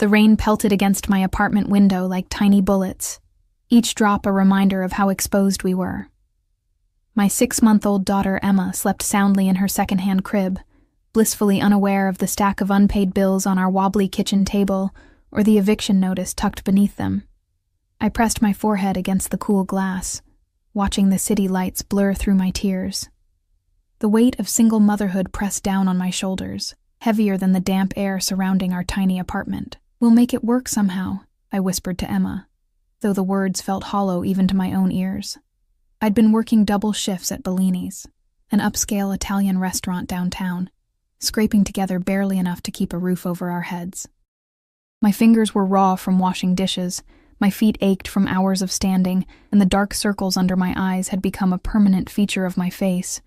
The rain pelted against my apartment window like tiny bullets, each drop a reminder of how exposed we were. My 6-month-old daughter Emma slept soundly in her second-hand crib, blissfully unaware of the stack of unpaid bills on our wobbly kitchen table or the eviction notice tucked beneath them. I pressed my forehead against the cool glass, watching the city lights blur through my tears. The weight of single motherhood pressed down on my shoulders, heavier than the damp air surrounding our tiny apartment. "We'll make it work somehow," I whispered to Emma, though the words felt hollow even to my own ears. I'd been working double shifts at Bellini's, an upscale Italian restaurant downtown, scraping together barely enough to keep a roof over our heads. My fingers were raw from washing dishes, my feet ached from hours of standing, and the dark circles under my eyes had become a permanent feature of my face.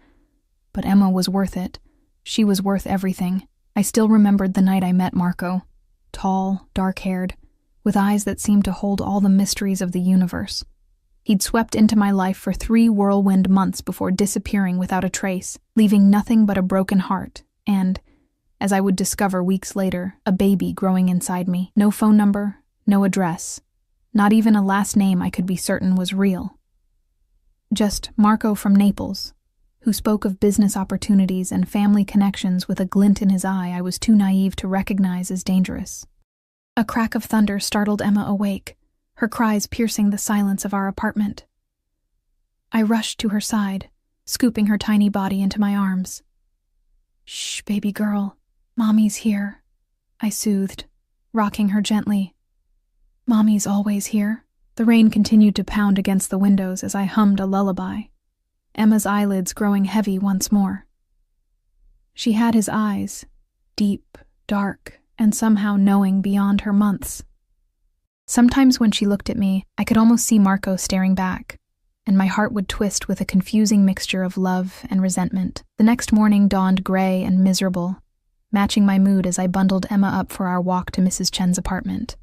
But Emma was worth it. She was worth everything. I still remembered the night I met Marco, tall, dark-haired, with eyes that seemed to hold all the mysteries of the universe. He'd swept into my life for 3 whirlwind months before disappearing without a trace, leaving nothing but a broken heart and, as I would discover weeks later, a baby growing inside me. No phone number, no address, not even a last name I could be certain was real. Just Marco from Naples, who spoke of business opportunities and family connections with a glint in his eye I was too naive to recognize as dangerous. A crack of thunder startled Emma awake, her cries piercing the silence of our apartment. I rushed to her side, scooping her tiny body into my arms. "Shh, baby girl, Mommy's here," I soothed, rocking her gently. "Mommy's always here." The rain continued to pound against the windows as I hummed a lullaby, Emma's eyelids growing heavy once more. She had his eyes, deep, dark, and somehow knowing beyond her months. Sometimes when she looked at me, I could almost see Marco staring back, and my heart would twist with a confusing mixture of love and resentment. The next morning dawned gray and miserable, matching my mood as I bundled Emma up for our walk to Mrs. Chen's apartment.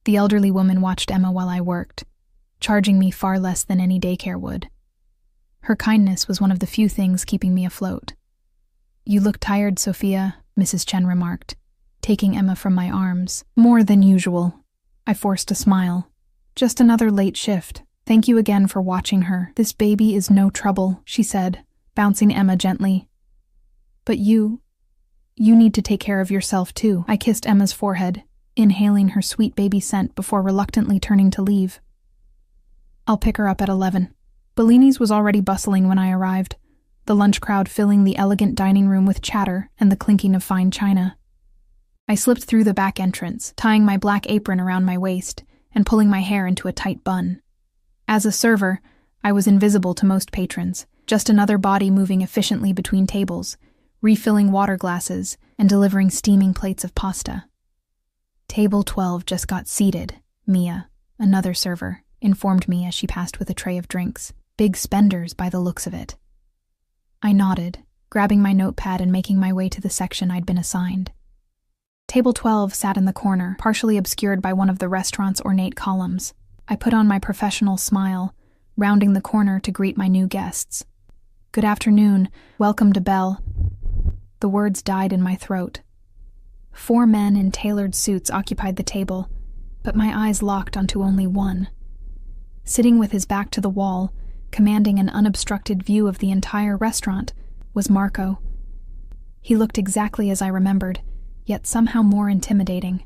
The elderly woman watched Emma while I worked, charging me far less than any daycare would. Her kindness was one of the few things keeping me afloat. "You look tired, Sophia," Mrs. Chen remarked, taking Emma from my arms. "More than usual." I forced a smile. "Just another late shift. Thank you again for watching her. This baby is no trouble," she said, bouncing Emma gently. "But you need to take care of yourself too." I kissed Emma's forehead, inhaling her sweet baby scent before reluctantly turning to leave. "I'll pick her up at 11. Bellini's was already bustling when I arrived, the lunch crowd filling the elegant dining room with chatter and the clinking of fine china. I slipped through the back entrance, tying my black apron around my waist and pulling my hair into a tight bun. As a server, I was invisible to most patrons, just another body moving efficiently between tables, refilling water glasses and delivering steaming plates of pasta. "Table 12 just got seated," Mia, another server, informed me as she passed with a tray of drinks. "Big spenders by the looks of it." I nodded, grabbing my notepad and making my way to the section I'd been assigned. Table 12 sat in the corner, partially obscured by one of the restaurant's ornate columns. I put on my professional smile, rounding the corner to greet my new guests. "Good afternoon, welcome to Belle." The words died in my throat. 4 men in tailored suits occupied the table, but my eyes locked onto only one. Sitting with his back to the wall, commanding an unobstructed view of the entire restaurant, was Marco. He looked exactly as I remembered, yet somehow more intimidating.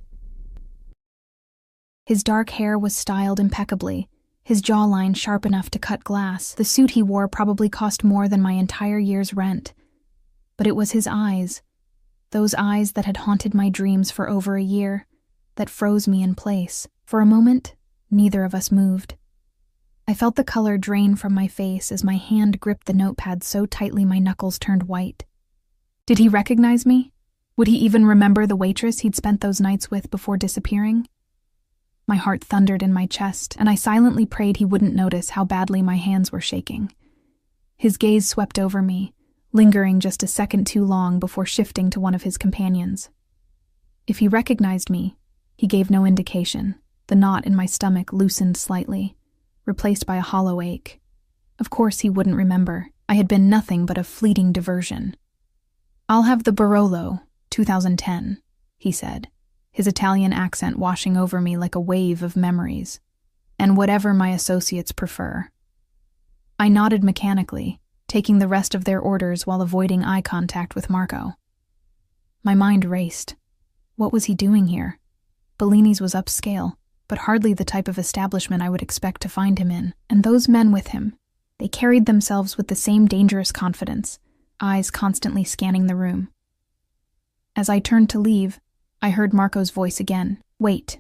His dark hair was styled impeccably, his jawline sharp enough to cut glass. The suit he wore probably cost more than my entire year's rent. But it was his eyes, those eyes that had haunted my dreams for over a year, that froze me in place. For a moment, neither of us moved. I felt the color drain from my face as my hand gripped the notepad so tightly my knuckles turned white. Did he recognize me? Would he even remember the waitress he'd spent those nights with before disappearing? My heart thundered in my chest, and I silently prayed he wouldn't notice how badly my hands were shaking. His gaze swept over me, lingering just a second too long before shifting to one of his companions. If he recognized me, he gave no indication. The knot in my stomach loosened slightly, replaced by a hollow ache. Of course he wouldn't remember. I had been nothing but a fleeting diversion. "I'll have the Barolo, 2010, he said, his Italian accent washing over me like a wave of memories. And whatever my associates prefer. I nodded mechanically, taking the rest of their orders while avoiding eye contact with Marco. My mind raced. What was he doing here? Bellini's was upscale, but hardly the type of establishment I would expect to find him in. And those men with him, they carried themselves with the same dangerous confidence, eyes constantly scanning the room. As I turned to leave, I heard Marco's voice again. Wait.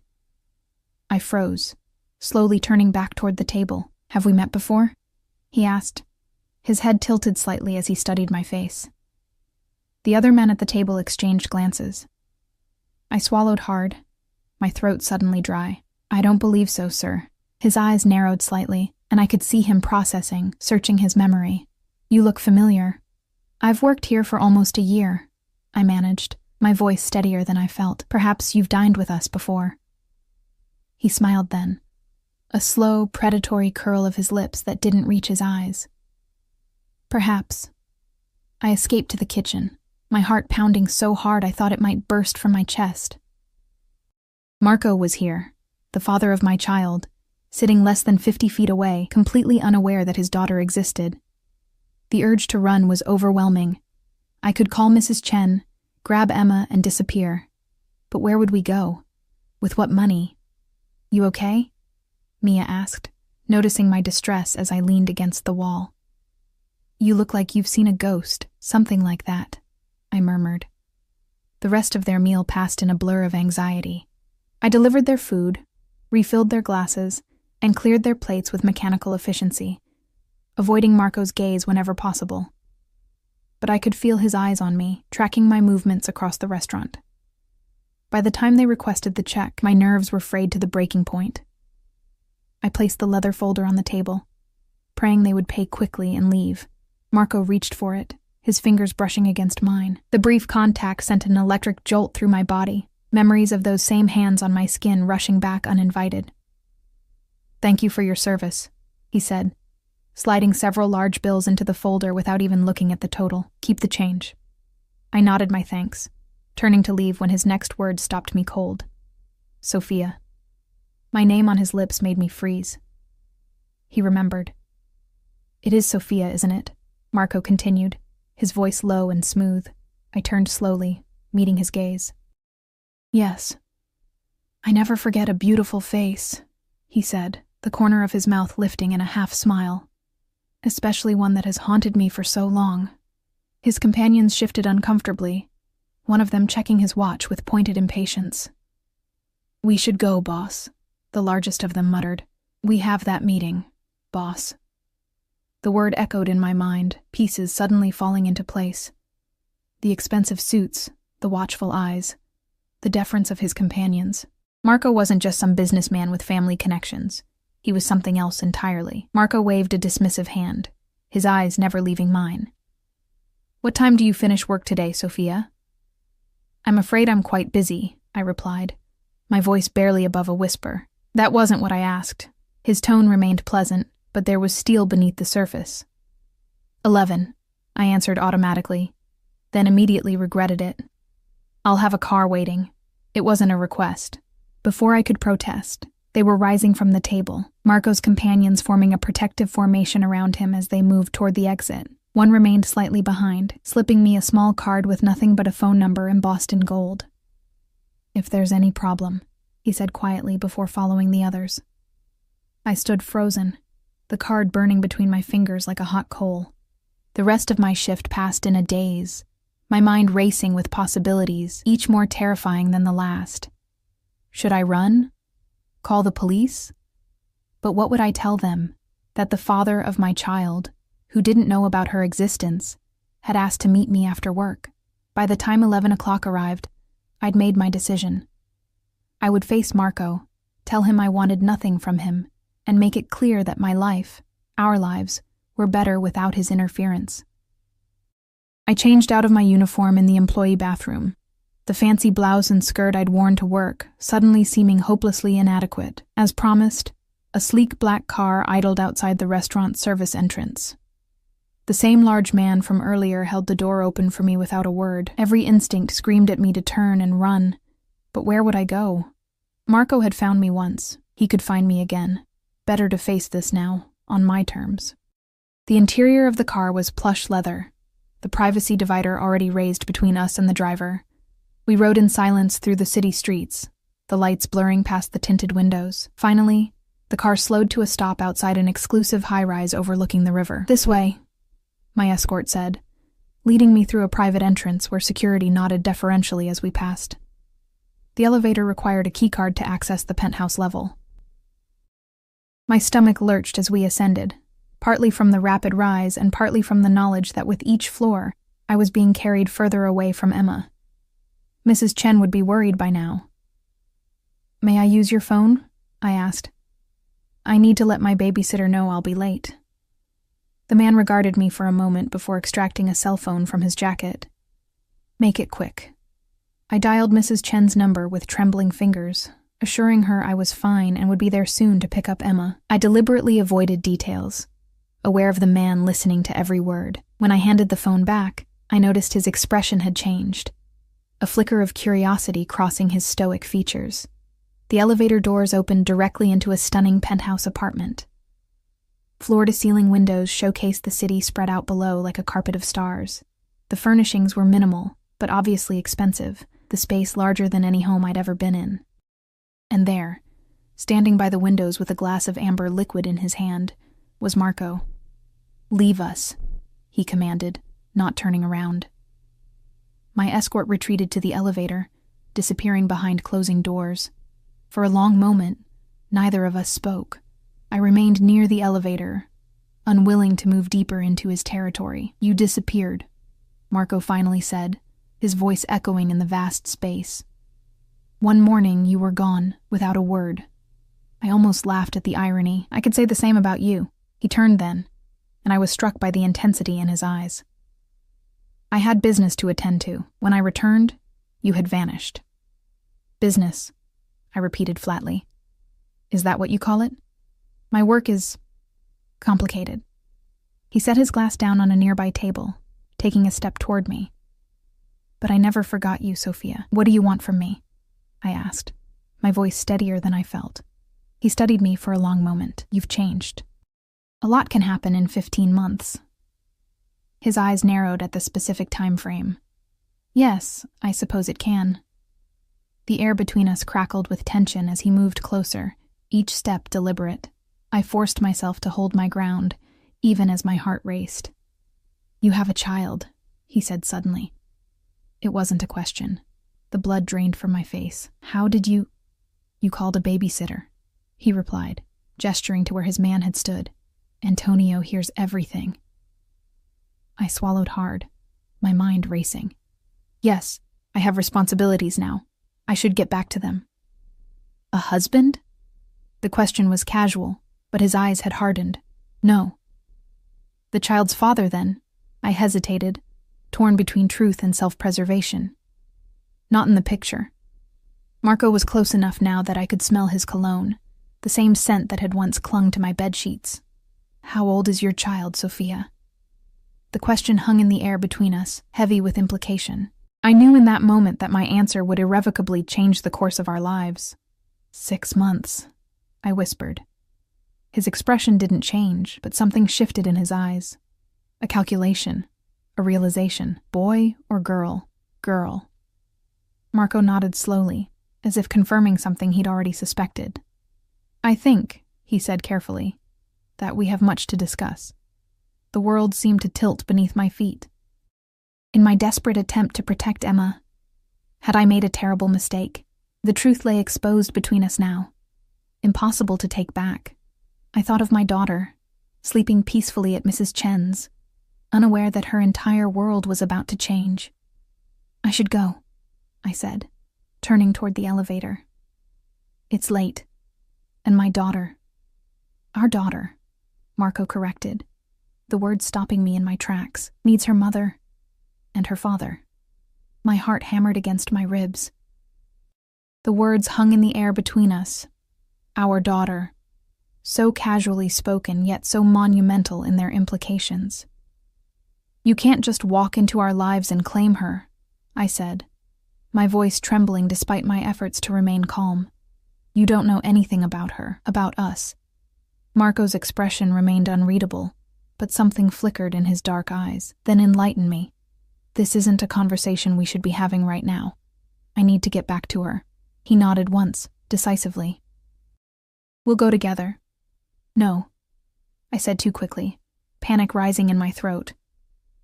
I froze, slowly turning back toward the table. Have we met before? He asked. His head tilted slightly as he studied my face. The other men at the table exchanged glances. I swallowed hard, my throat suddenly dry. I don't believe so, sir. His eyes narrowed slightly, and I could see him processing, searching his memory. You look familiar. I've worked here for almost a year, I managed, my voice steadier than I felt. Perhaps you've dined with us before. He smiled then, a slow, predatory curl of his lips that didn't reach his eyes. Perhaps. I escaped to the kitchen, my heart pounding so hard I thought it might burst from my chest. Marco was here, the father of my child, sitting less than 50 feet away, completely unaware that his daughter existed. The urge to run was overwhelming. I could call Mrs. Chen, grab Emma, and disappear. But where would we go? With what money? You okay? Mia asked, noticing my distress as I leaned against the wall. You look like you've seen a ghost, something like that, I murmured. The rest of their meal passed in a blur of anxiety. I delivered their food, refilled their glasses, and cleared their plates with mechanical efficiency, avoiding Marco's gaze whenever possible. But I could feel his eyes on me, tracking my movements across the restaurant. By the time they requested the check, my nerves were frayed to the breaking point. I placed the leather folder on the table, praying they would pay quickly and leave. Marco reached for it, his fingers brushing against mine. The brief contact sent an electric jolt through my body, memories of those same hands on my skin rushing back uninvited. Thank you for your service, he said, sliding several large bills into the folder without even looking at the total. Keep the change. I nodded my thanks, turning to leave when his next words stopped me cold. Sophia. My name on his lips made me freeze. He remembered. It is Sophia, isn't it? Marco continued, his voice low and smooth. I turned slowly, meeting his gaze. Yes. I never forget a beautiful face, he said, the corner of his mouth lifting in a half smile. Especially one that has haunted me for so long. His companions shifted uncomfortably, one of them checking his watch with pointed impatience. We should go, boss, the largest of them muttered. We have that meeting, boss. The word echoed in my mind, pieces suddenly falling into place. The expensive suits, the watchful eyes, the deference of his companions. Marco wasn't just some businessman with family connections. He was something else entirely. Marco waved a dismissive hand, his eyes never leaving mine. What time do you finish work today, Sophia? I'm afraid I'm quite busy, I replied, my voice barely above a whisper. That wasn't what I asked. His tone remained pleasant, but there was steel beneath the surface. 11, I answered automatically, then immediately regretted it. I'll have a car waiting. It wasn't a request. Before I could protest, they were rising from the table, Marco's companions forming a protective formation around him as they moved toward the exit. One remained slightly behind, slipping me a small card with nothing but a phone number embossed in gold. If there's any problem, he said quietly before following the others. I stood frozen, the card burning between my fingers like a hot coal. The rest of my shift passed in a daze, my mind racing with possibilities, each more terrifying than the last. Should I run? Call the police? But what would I tell them? That the father of my child, who didn't know about her existence, had asked to meet me after work. By the time 11 o'clock arrived, I'd made my decision. I would face Marco, tell him I wanted nothing from him, and make it clear that my life, our lives, were better without his interference. I changed out of my uniform in the employee bathroom, the fancy blouse and skirt I'd worn to work suddenly seeming hopelessly inadequate. As promised, a sleek black car idled outside the restaurant service entrance. The same large man from earlier held the door open for me without a word. Every instinct screamed at me to turn and run, But where would I go? Marco had found me once. He could find me again. Better to face this now, on my terms. The interior of the car was plush leather, the privacy divider already raised between us and the driver. We rode in silence through the city streets, the lights blurring past the tinted windows. Finally, the car slowed to a stop outside an exclusive high-rise overlooking the river. "This way," my escort said, leading me through a private entrance where security nodded deferentially as we passed. The elevator required a keycard to access the penthouse level. My stomach lurched as we ascended, partly from the rapid rise and partly from the knowledge that with each floor, I was being carried further away from Emma. Mrs. Chen would be worried by now. "May I use your phone?" I asked. "I need to let my babysitter know I'll be late." The man regarded me for a moment before extracting a cell phone from his jacket. "Make it quick." I dialed Mrs. Chen's number with trembling fingers, assuring her I was fine and would be there soon to pick up Emma. I deliberately avoided details, aware of the man listening to every word. When I handed the phone back, I noticed his expression had changed, a flicker of curiosity crossing his stoic features. The elevator doors opened directly into a stunning penthouse apartment. Floor-to-ceiling windows showcased the city spread out below like a carpet of stars. The furnishings were minimal, but obviously expensive, the space larger than any home I'd ever been in. And there, standing by the windows with a glass of amber liquid in his hand, was Marco. "Leave us," he commanded, not turning around. My escort retreated to the elevator, disappearing behind closing doors. For a long moment, neither of us spoke. I remained near the elevator, unwilling to move deeper into his territory. "You disappeared," Marco finally said, his voice echoing in the vast space. "One morning you were gone, without a word." I almost laughed at the irony. I could say the same about you. He turned then, and I was struck by the intensity in his eyes. "I had business to attend to. When I returned, you had vanished." "Business," I repeated flatly. "Is that what you call it?" "My work is complicated." He set his glass down on a nearby table, taking a step toward me. "But I never forgot you, Sophia. What do you want from me?" I asked, my voice steadier than I felt. He studied me for a long moment. "You've changed. A lot can happen in 15 months. His eyes narrowed at the specific time frame. "Yes, I suppose it can." The air between us crackled with tension as he moved closer, each step deliberate. I forced myself to hold my ground, even as my heart raced. "You have a child," he said suddenly. It wasn't a question. The blood drained from my face. "How did you—" "You called a babysitter," he replied, gesturing to where his man had stood. "Antonio hears everything." I swallowed hard, my mind racing. "Yes, I have responsibilities now. I should get back to them." "A husband?" The question was casual, but his eyes had hardened. "No." "The child's father, then?" I hesitated, torn between truth and self-preservation. "Not in the picture." Marco was close enough now that I could smell his cologne, the same scent that had once clung to my bedsheets. "How old is your child, Sophia?" The question hung in the air between us, heavy with implication. I knew in that moment that my answer would irrevocably change the course of our lives. 6 months, I whispered. His expression didn't change, but something shifted in his eyes. A calculation, a realization. Boy or girl? Girl. Marco nodded slowly, as if confirming something he'd already suspected. "I think," he said carefully, "that we have much to discuss." The world seemed to tilt beneath my feet. In my desperate attempt to protect Emma, had I made a terrible mistake? The truth lay exposed between us now, impossible to take back. I thought of my daughter, sleeping peacefully at Mrs. Chen's, unaware that her entire world was about to change. "I should go," I said, turning toward the elevator. "It's late. And my daughter." "Our daughter," Marco corrected, the word stopping me in my tracks, "needs her mother and her father." My heart hammered against my ribs. The words hung in the air between us. Our daughter. So casually spoken, yet so monumental in their implications. "You can't just walk into our lives and claim her," I said. my voice trembling despite my efforts to remain calm. "You don't know anything about her, about us." Marco's expression remained unreadable, but something flickered in his dark eyes, then enlightened me. "This isn't a conversation we should be having right now. I need to get back to her." He nodded once, decisively. "We'll go together." "No," I said too quickly, panic rising in my throat.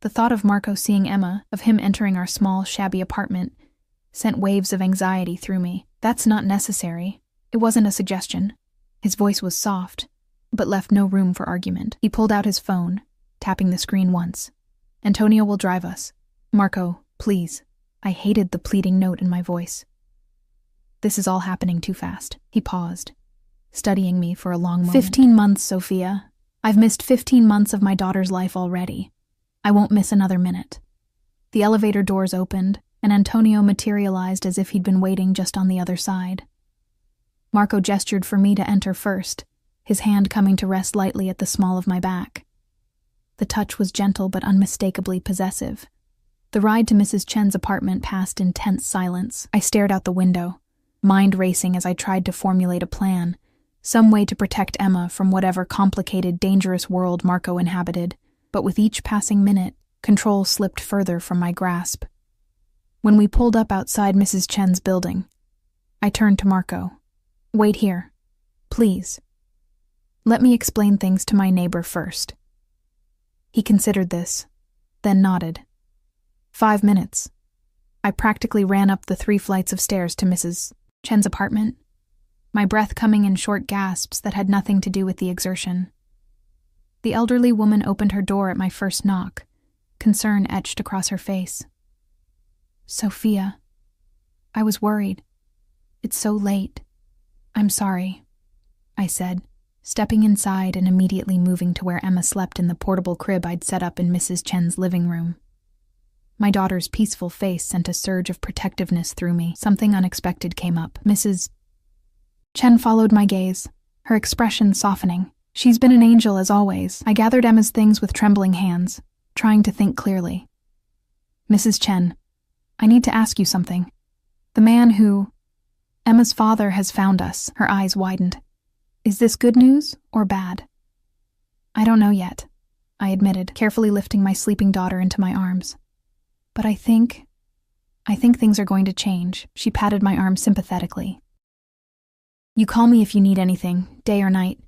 The thought of Marco seeing Emma, of him entering our small, shabby apartment, sent waves of anxiety through me. "That's not necessary. It wasn't a suggestion." His voice was soft, but left no room for argument. He pulled out his phone, tapping the screen once. "Antonio will drive us. Marco, please." I hated the pleading note in my voice. "This is all happening too fast." He paused, studying me for a long moment. 15 months, Sophia. I've missed 15 months of my daughter's life already. I won't miss another minute." The elevator doors opened, and Antonio materialized as if he'd been waiting just on the other side. Marco gestured for me to enter first, his hand coming to rest lightly at the small of my back. The touch was gentle but unmistakably possessive. The ride to Mrs. Chen's apartment passed in tense silence. I stared out the window, mind racing as I tried to formulate a plan, some way to protect Emma from whatever complicated, dangerous world Marco inhabited. But with each passing minute, control slipped further from my grasp. When we pulled up outside Mrs. Chen's building, I turned to Marco. "Wait here, please. Let me explain things to my neighbor first." He considered this, then nodded. 5 minutes. I practically ran up the 3 flights of stairs to Mrs. Chen's apartment, my breath coming in short gasps that had nothing to do with the exertion. The elderly woman opened her door at my first knock, concern etched across her face. "Sophia, I was worried. It's so late. I'm sorry," I said, stepping inside and immediately moving to where Emma slept in the portable crib I'd set up in Mrs. Chen's living room. My daughter's peaceful face sent a surge of protectiveness through me. Something unexpected came up. Mrs. Chen followed my gaze, her expression softening. "She's been an angel as always." I gathered Emma's things with trembling hands, trying to think clearly. "Mrs. Chen, I need to ask you something. The man who... Emma's father has found us." Her eyes widened. "Is this good news or bad?" "I don't know yet," I admitted, carefully lifting my sleeping daughter into my arms. "But I think things are going to change." She patted my arm sympathetically. "You call me if you need anything, day or night."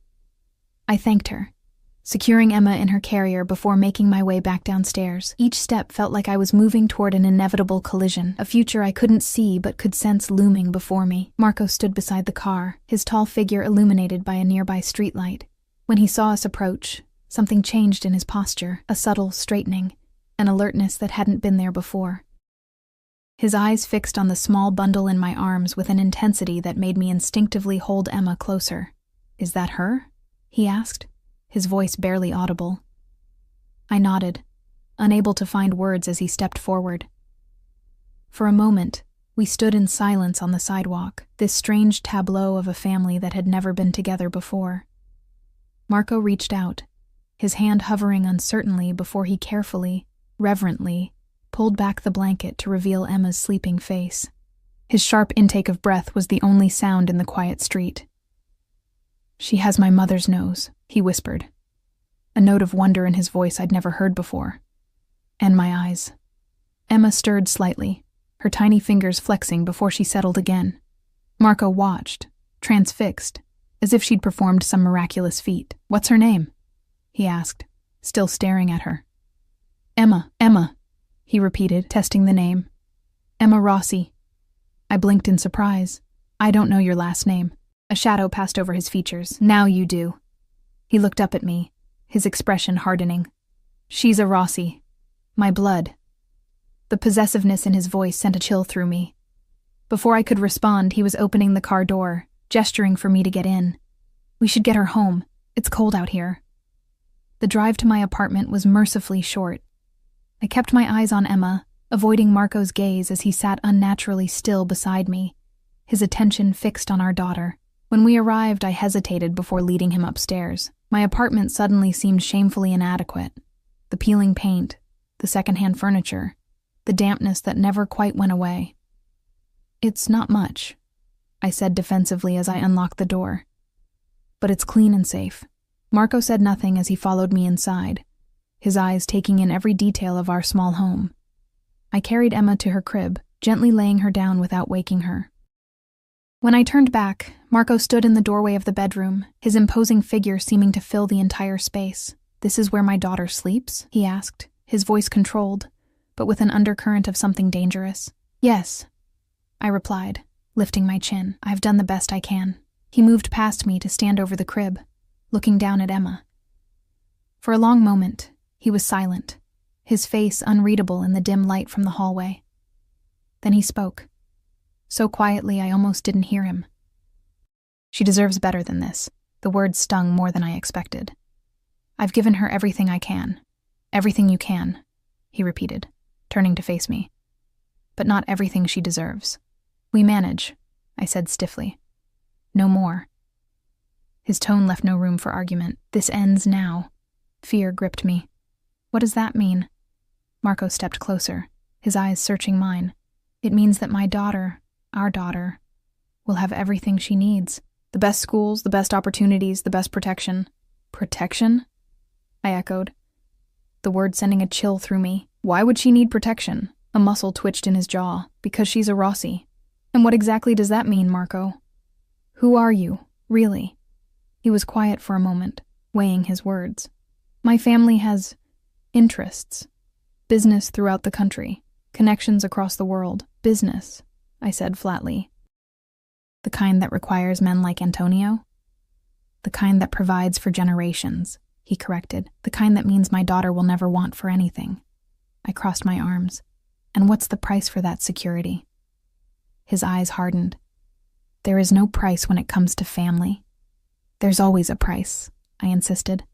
I thanked her, securing Emma in her carrier before making my way back downstairs. Each step felt like I was moving toward an inevitable collision, a future I couldn't see but could sense looming before me. Marco stood beside the car, his tall figure illuminated by a nearby streetlight. When he saw us approach, something changed in his posture, a subtle straightening, an alertness that hadn't been there before. His eyes fixed on the small bundle in my arms with an intensity that made me instinctively hold Emma closer. "Is that her?" he asked, his voice barely audible. I nodded, unable to find words as he stepped forward. For a moment, we stood in silence on the sidewalk, this strange tableau of a family that had never been together before. Marco reached out, his hand hovering uncertainly before he carefully, reverently, pulled back the blanket to reveal Emma's sleeping face. His sharp intake of breath was the only sound in the quiet street. "She has my mother's nose," he whispered, a note of wonder in his voice I'd never heard before. "And my eyes." Emma stirred slightly, her tiny fingers flexing before she settled again. Marco watched, transfixed, as if she'd performed some miraculous feat. "What's her name?" he asked, still staring at her. Emma, he repeated, testing the name. "Emma Rossi." I blinked in surprise. "I don't know your last name." A shadow passed over his features. "Now you do." He looked up at me, his expression hardening. "She's a Rossi. My blood." The possessiveness in his voice sent a chill through me. Before I could respond, he was opening the car door, gesturing for me to get in. "We should get her home. It's cold out here." The drive to my apartment was mercifully short. I kept my eyes on Emma, avoiding Marco's gaze as he sat unnaturally still beside me, his attention fixed on our daughter. When we arrived, I hesitated before leading him upstairs. My apartment suddenly seemed shamefully inadequate. The peeling paint, the secondhand furniture, the dampness that never quite went away. It's not much, I said defensively as I unlocked the door. But it's clean and safe. Marco said nothing as he followed me inside, his eyes taking in every detail of our small home. I carried Emma to her crib, gently laying her down without waking her. When I turned back, Marco stood in the doorway of the bedroom, his imposing figure seeming to fill the entire space. "This is where my daughter sleeps?" he asked, his voice controlled, but with an undercurrent of something dangerous. "Yes," I replied, lifting my chin. "I've done the best I can." He moved past me to stand over the crib, looking down at Emma. For a long moment, he was silent, his face unreadable in the dim light from the hallway. Then he spoke, so quietly I almost didn't hear him. "She deserves better than this." The words stung more than I expected. "I've given her everything I can. Everything you can," he repeated, turning to face me. "But not everything she deserves. We manage," I said stiffly. "No more." His tone left no room for argument. "This ends now." Fear gripped me. "What does that mean?" Marco stepped closer, his eyes searching mine. "It means that my daughter, our daughter, will have everything she needs. The best schools, the best opportunities, the best protection." "Protection?" I echoed, the word sending a chill through me. "Why would she need protection?" A muscle twitched in his jaw. "Because she's a Rossi." "And what exactly does that mean, Marco? Who are you, really?" He was quiet for a moment, weighing his words. "My family has interests. Business throughout the country. Connections across the world. Business," I said flatly. "The kind that requires men like Antonio?" "The kind that provides for generations," he corrected. "The kind that means my daughter will never want for anything." I crossed my arms. "And what's the price for that security?" His eyes hardened. "There is no price when it comes to family." "There's always a price," I insisted.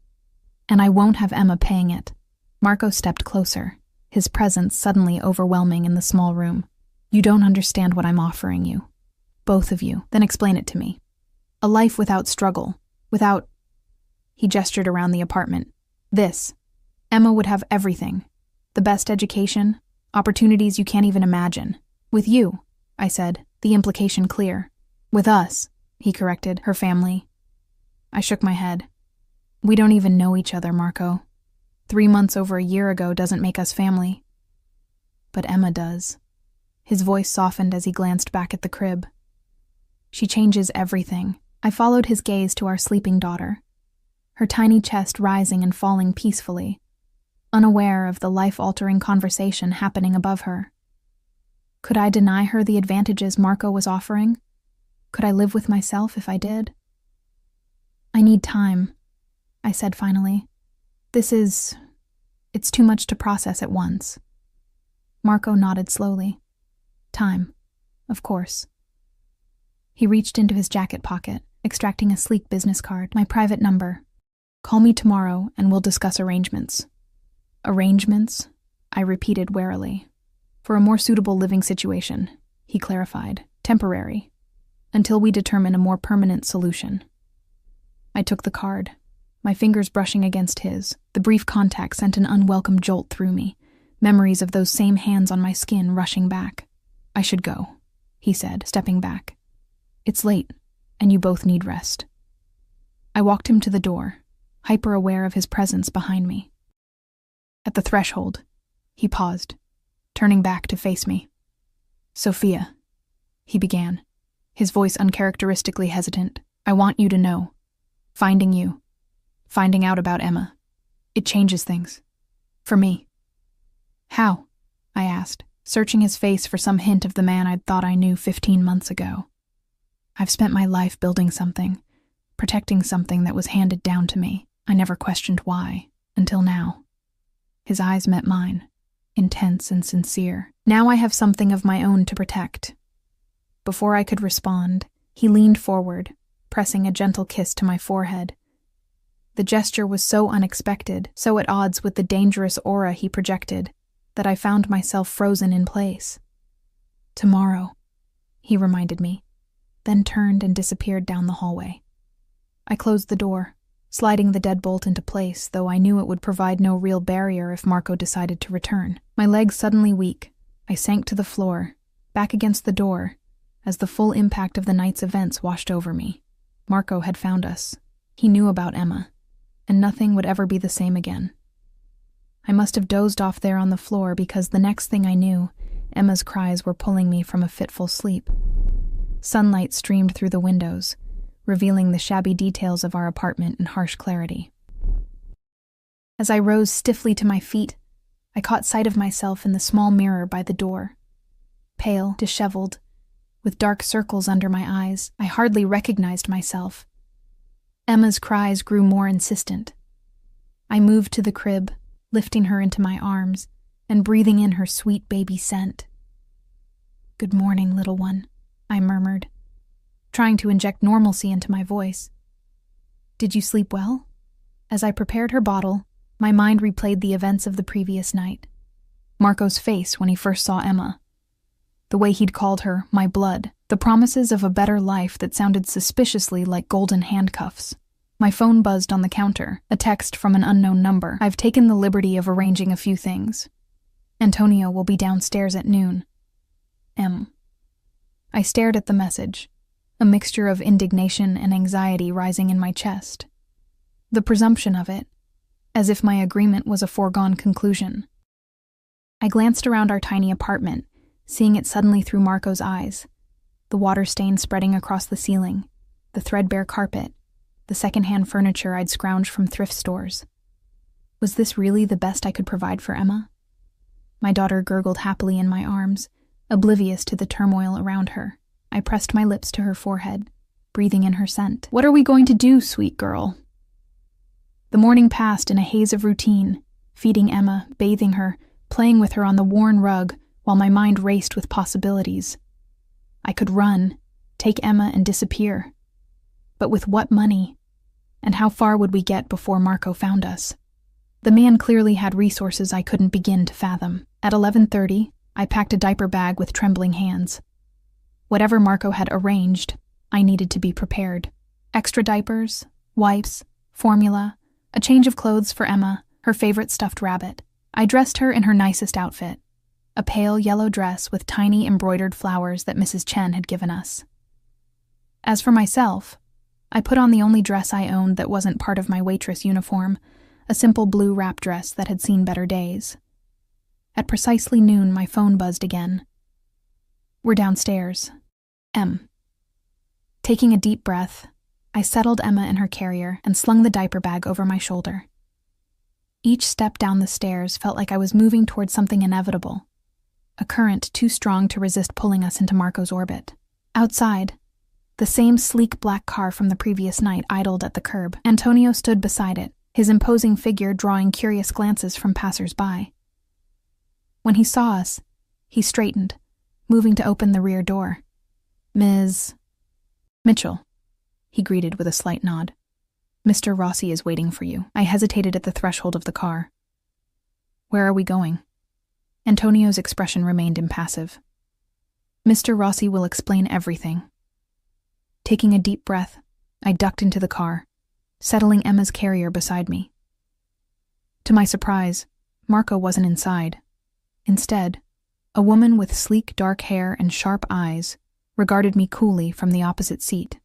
"And I won't have Emma paying it." Marco stepped closer, his presence suddenly overwhelming in the small room. "You don't understand what I'm offering you. Both of you. Then explain it to me. A life without struggle, without..." He gestured around the apartment. "This. Emma would have everything. The best education, opportunities you can't even imagine. With you," I said, the implication clear. "With us," he corrected, "her family." I shook my head. "We don't even know each other, Marco. 3 months over a year ago doesn't make us family." "But Emma does." His voice softened as he glanced back at the crib. "She changes everything." I followed his gaze to our sleeping daughter, her tiny chest rising and falling peacefully, unaware of the life-altering conversation happening above her. Could I deny her the advantages Marco was offering? Could I live with myself if I did? "I need time," I said finally. It's too much to process at once." Marco nodded slowly. "Time, of course." He reached into his jacket pocket, extracting a sleek business card. "My private number. Call me tomorrow and we'll discuss arrangements." "Arrangements?" I repeated warily. "For a more suitable living situation," he clarified. "Temporary. Until we determine a more permanent solution." I took the card, my fingers brushing against his. The brief contact sent an unwelcome jolt through me, memories of those same hands on my skin rushing back. "I should go," he said, stepping back. "It's late, and you both need rest." I walked him to the door, hyper-aware of his presence behind me. At the threshold, he paused, turning back to face me. "Sophia," he began, his voice uncharacteristically hesitant, "I want you to know. Finding you, finding out about Emma, it changes things. For me." "How?" I asked, searching his face for some hint of the man I'd thought I knew 15 months ago. "I've spent my life building something, protecting something that was handed down to me. I never questioned why, until now." His eyes met mine, intense and sincere. "Now I have something of my own to protect." Before I could respond, he leaned forward, pressing a gentle kiss to my forehead. The gesture was so unexpected, so at odds with the dangerous aura he projected, that I found myself frozen in place. "Tomorrow," he reminded me, then turned and disappeared down the hallway. I closed the door, sliding the deadbolt into place, though I knew it would provide no real barrier if Marco decided to return. My legs suddenly weak, I sank to the floor, back against the door, as the full impact of the night's events washed over me. Marco had found us. He knew about Emma, and nothing would ever be the same again. I must have dozed off there on the floor because the next thing I knew, Emma's cries were pulling me from a fitful sleep. Sunlight streamed through the windows, revealing the shabby details of our apartment in harsh clarity. As I rose stiffly to my feet, I caught sight of myself in the small mirror by the door. Pale, disheveled, with dark circles under my eyes, I hardly recognized myself. Emma's cries grew more insistent. I moved to the crib, lifting her into my arms and breathing in her sweet baby scent. "Good morning, little one," I murmured, trying to inject normalcy into my voice. "Did you sleep well?" As I prepared her bottle, my mind replayed the events of the previous night. Marco's face when he first saw Emma. The way he'd called her my blood, the promises of a better life that sounded suspiciously like golden handcuffs. My phone buzzed on the counter, a text from an unknown number. "I've taken the liberty of arranging a few things. Antonio will be downstairs at noon. M." I stared at the message, a mixture of indignation and anxiety rising in my chest. The presumption of it, as if my agreement was a foregone conclusion. I glanced around our tiny apartment, seeing it suddenly through Marco's eyes. The water stain spreading across the ceiling, the threadbare carpet, the second-hand furniture I'd scrounged from thrift stores. Was this really the best I could provide for Emma? My daughter gurgled happily in my arms, oblivious to the turmoil around her. I pressed my lips to her forehead, breathing in her scent. "What are we going to do, sweet girl?" The morning passed in a haze of routine, feeding Emma, bathing her, playing with her on the worn rug, while my mind raced with possibilities. I could run, take Emma and disappear. But with what money? And how far would we get before Marco found us? The man clearly had resources I couldn't begin to fathom. At 11:30, I packed a diaper bag with trembling hands. Whatever Marco had arranged, I needed to be prepared. Extra diapers, wipes, formula, a change of clothes for Emma, her favorite stuffed rabbit. I dressed her in her nicest outfit, a pale yellow dress with tiny embroidered flowers that Mrs. Chen had given us. As for myself, I put on the only dress I owned that wasn't part of my waitress uniform, a simple blue wrap dress that had seen better days. At precisely noon, my phone buzzed again. "We're downstairs. M." Taking a deep breath, I settled Emma in her carrier and slung the diaper bag over my shoulder. Each step down the stairs felt like I was moving towards something inevitable, a current too strong to resist pulling us into Marco's orbit. Outside, the same sleek black car from the previous night idled at the curb. Antonio stood beside it, his imposing figure drawing curious glances from passers-by. When he saw us, he straightened, moving to open the rear door. "Ms. Mitchell," he greeted with a slight nod. "Mr. Rossi is waiting for you." I hesitated at the threshold of the car. "Where are we going?" Antonio's expression remained impassive. "Mr. Rossi will explain everything." Taking a deep breath, I ducked into the car, settling Emma's carrier beside me. To my surprise, Marco wasn't inside. Instead, a woman with sleek dark hair and sharp eyes regarded me coolly from the opposite seat.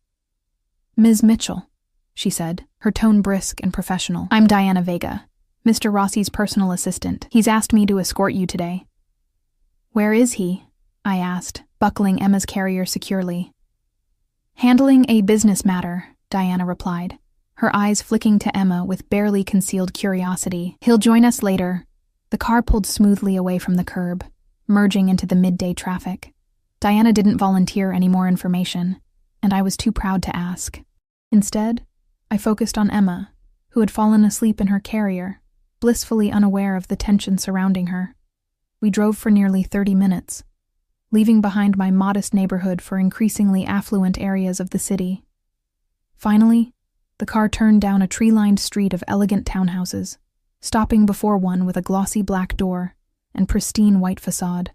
"Ms. Mitchell," she said, her tone brisk and professional. "I'm Diana Vega, Mr. Rossi's personal assistant. He's asked me to escort you today." "Where is he?" I asked, buckling Emma's carrier securely. "Handling a business matter," Diana replied, her eyes flicking to Emma with barely concealed curiosity. "He'll join us later." The car pulled smoothly away from the curb, merging into the midday traffic. Diana didn't volunteer any more information, and I was too proud to ask. Instead, I focused on Emma, who had fallen asleep in her carrier, blissfully unaware of the tension surrounding her. We drove for nearly 30 minutes, leaving behind my modest neighborhood for increasingly affluent areas of the city. Finally, the car turned down a tree-lined street of elegant townhouses, stopping before one with a glossy black door and pristine white facade.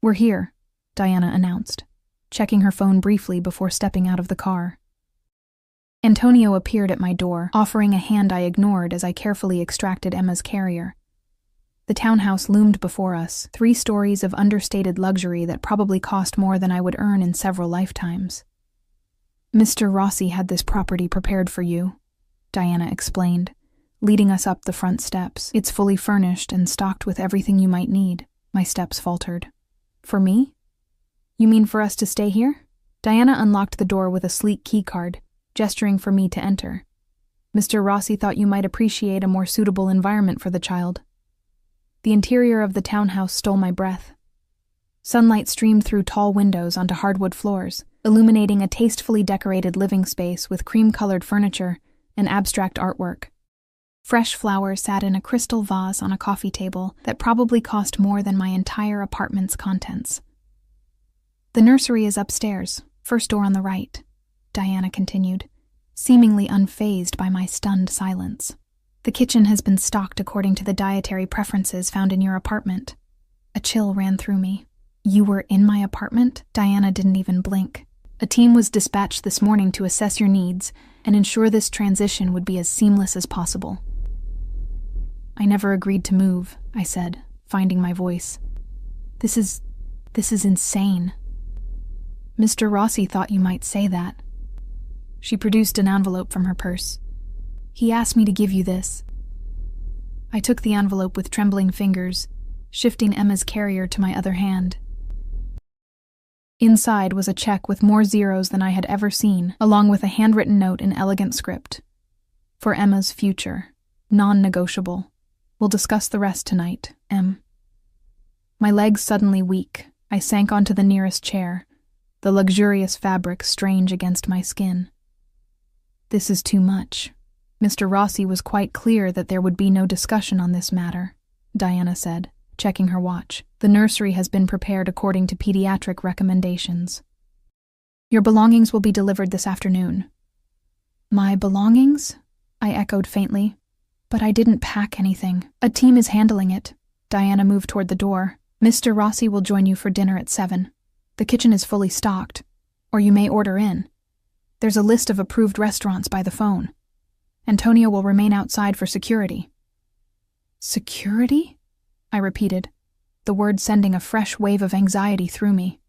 "We're here," Diana announced, checking her phone briefly before stepping out of the car. Antonio appeared at my door, offering a hand I ignored as I carefully extracted Emma's carrier. The townhouse loomed before us, 3 stories of understated luxury that probably cost more than I would earn in several lifetimes. "Mr. Rossi had this property prepared for you," Diana explained, leading us up the front steps. "It's fully furnished and stocked with everything you might need." My steps faltered. "For me? You mean for us to stay here?" Diana unlocked the door with a sleek keycard, gesturing for me to enter. "Mr. Rossi thought you might appreciate a more suitable environment for the child." The interior of the townhouse stole my breath. Sunlight streamed through tall windows onto hardwood floors, illuminating a tastefully decorated living space with cream-colored furniture and abstract artwork. Fresh flowers sat in a crystal vase on a coffee table that probably cost more than my entire apartment's contents. "The nursery is upstairs, first door on the right," Diana continued, seemingly unfazed by my stunned silence. "The kitchen has been stocked according to the dietary preferences found in your apartment." A chill ran through me. "You were in my apartment?" Diana didn't even blink. "A team was dispatched this morning to assess your needs and ensure this transition would be as seamless as possible." "I never agreed to move," I said, finding my voice. This is insane." "Mr. Rossi thought you might say that." She produced an envelope from her purse. "He asked me to give you this." I took the envelope with trembling fingers, shifting Emma's carrier to my other hand. Inside was a check with more zeros than I had ever seen, along with a handwritten note in elegant script. "For Emma's future. Non-negotiable. We'll discuss the rest tonight, Em." My legs suddenly weak, I sank onto the nearest chair, the luxurious fabric strange against my skin. "This is too much. Mr. Rossi was quite clear that there would be no discussion on this matter," Diana said, checking her watch. "The nursery has been prepared according to pediatric recommendations. Your belongings will be delivered this afternoon." "My belongings?" I echoed faintly. "But I didn't pack anything." "A team is handling it." Diana moved toward the door. "Mr. Rossi will join you for dinner at 7. The kitchen is fully stocked, or you may order in. There's a list of approved restaurants by the phone. Antonio will remain outside for security." "Security?" I repeated, the word sending a fresh wave of anxiety through me.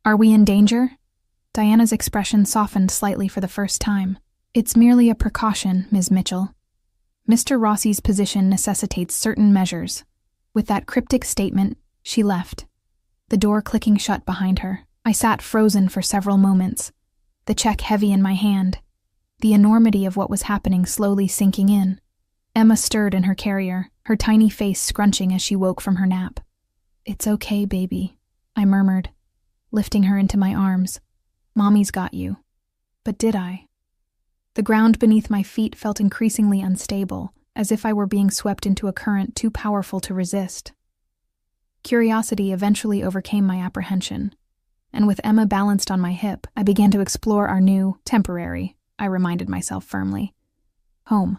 "Are we in danger?" Diana's expression softened slightly for the first time. "It's merely a precaution, Ms. Mitchell. Mr. Rossi's position necessitates certain measures." With that cryptic statement, she left, the door clicking shut behind her. I sat frozen for several moments, the check heavy in my hand, the enormity of what was happening slowly sinking in. Emma stirred in her carrier, her tiny face scrunching as she woke from her nap. "It's okay, baby," I murmured, lifting her into my arms. "Mommy's got you." But did I? The ground beneath my feet felt increasingly unstable, as if I were being swept into a current too powerful to resist. Curiosity eventually overcame my apprehension, and with Emma balanced on my hip, I began to explore our new, temporary, I reminded myself firmly, home.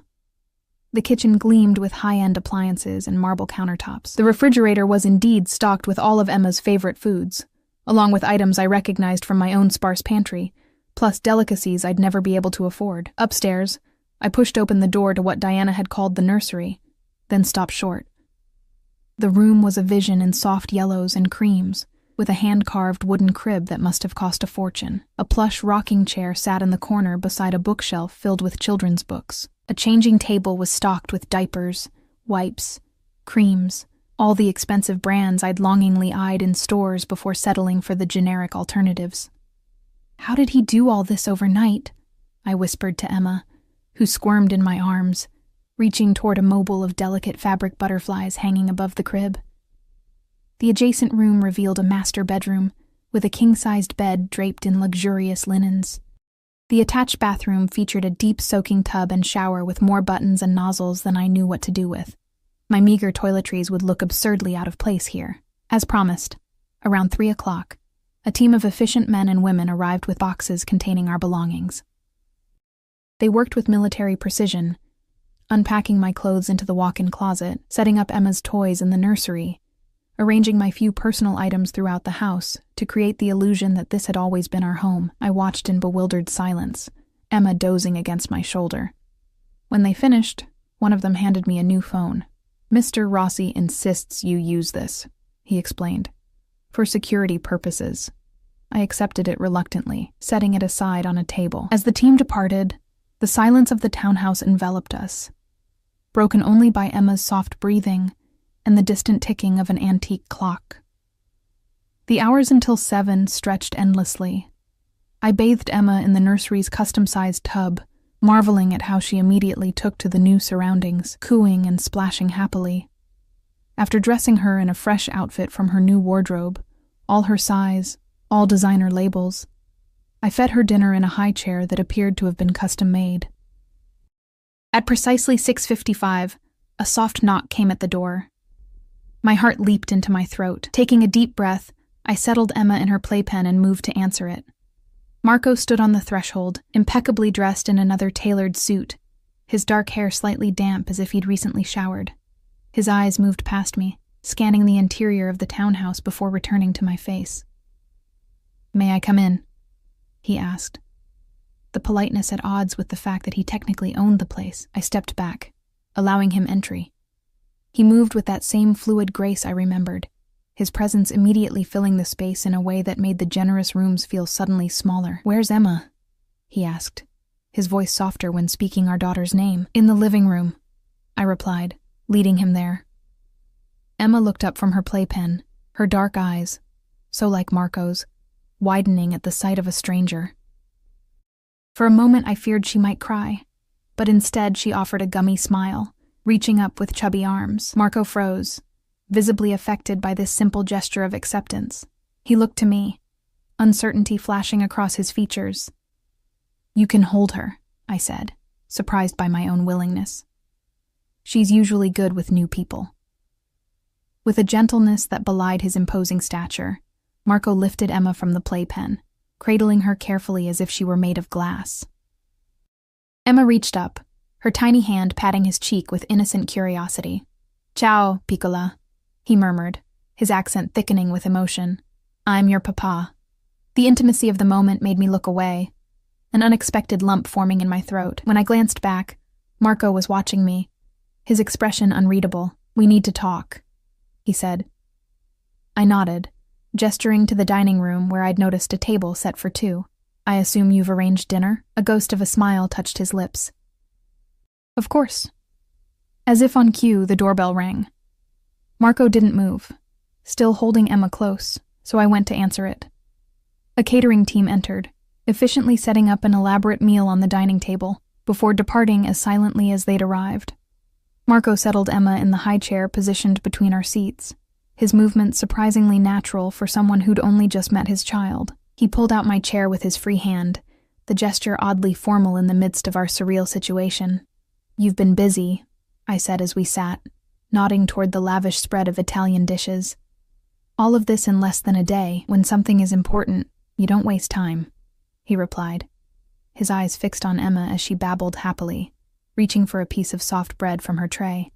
The kitchen gleamed with high-end appliances and marble countertops. The refrigerator was indeed stocked with all of Emma's favorite foods, along with items I recognized from my own sparse pantry, plus delicacies I'd never be able to afford. Upstairs, I pushed open the door to what Diana had called the nursery, then stopped short. The room was a vision in soft yellows and creams, with a hand-carved wooden crib that must have cost a fortune. A plush rocking chair sat in the corner beside a bookshelf filled with children's books. A changing table was stocked with diapers, wipes, creams, all the expensive brands I'd longingly eyed in stores before settling for the generic alternatives. "How did he do all this overnight?" I whispered to Emma, who squirmed in my arms, reaching toward a mobile of delicate fabric butterflies hanging above the crib. The adjacent room revealed a master bedroom, with a king-sized bed draped in luxurious linens. The attached bathroom featured a deep soaking tub and shower with more buttons and nozzles than I knew what to do with. My meager toiletries would look absurdly out of place here. As promised, around 3 o'clock, a team of efficient men and women arrived with boxes containing our belongings. They worked with military precision, unpacking my clothes into the walk-in closet, setting up Emma's toys in the nursery, arranging my few personal items throughout the house to create the illusion that this had always been our home. I watched in bewildered silence, Emma dozing against my shoulder. When they finished, one of them handed me a new phone. Mr. Rossi insists you use this, he explained. For security purposes. I accepted it reluctantly, setting it aside on a table. As the team departed, the silence of the townhouse enveloped us, broken only by Emma's soft breathing and the distant ticking of an antique clock. The hours until 7 stretched endlessly. I bathed Emma in the nursery's custom-sized tub, marveling at how she immediately took to the new surroundings, cooing and splashing happily. After dressing her in a fresh outfit from her new wardrobe, all her size, all designer labels, I fed her dinner in a high chair that appeared to have been custom-made. At precisely 6:55, a soft knock came at the door. My heart leaped into my throat. Taking a deep breath, I settled Emma in her playpen and moved to answer it. Marco stood on the threshold, impeccably dressed in another tailored suit, his dark hair slightly damp as if he'd recently showered. His eyes moved past me, scanning the interior of the townhouse before returning to my face. "May I come in?" he asked. The politeness at odds with the fact that he technically owned the place, I stepped back, allowing him entry. He moved with that same fluid grace I remembered, his presence immediately filling the space in a way that made the generous rooms feel suddenly smaller. "Where's Emma?" he asked, his voice softer when speaking our daughter's name. "In the living room," I replied, leading him there. Emma looked up from her playpen, her dark eyes, so like Marco's, widening at the sight of a stranger. For a moment I feared she might cry, but instead she offered a gummy smile, reaching up with chubby arms. Marco froze, visibly affected by this simple gesture of acceptance. He looked to me, uncertainty flashing across his features. "You can hold her," I said, surprised by my own willingness. "She's usually good with new people." With a gentleness that belied his imposing stature, Marco lifted Emma from the playpen, cradling her carefully as if she were made of glass. Emma reached up, her tiny hand patting his cheek with innocent curiosity. "Ciao, piccola," he murmured, his accent thickening with emotion. "I'm your papa." The intimacy of the moment made me look away, an unexpected lump forming in my throat. When I glanced back, Marco was watching me, his expression unreadable. "We need to talk," he said. I nodded, gesturing to the dining room where I'd noticed a table set for 2. "I assume you've arranged dinner?" A ghost of a smile touched his lips. "Of course." As if on cue, the doorbell rang. Marco didn't move, still holding Emma close, so I went to answer it. A catering team entered, efficiently setting up an elaborate meal on the dining table, before departing as silently as they'd arrived. Marco settled Emma in the high chair positioned between our seats, his movements surprisingly natural for someone who'd only just met his child. He pulled out my chair with his free hand, the gesture oddly formal in the midst of our surreal situation. "You've been busy," I said as we sat, nodding toward the lavish spread of Italian dishes. "All of this in less than a day. When something is important, you don't waste time," he replied, his eyes fixed on Emma as she babbled happily, reaching for a piece of soft bread from her tray.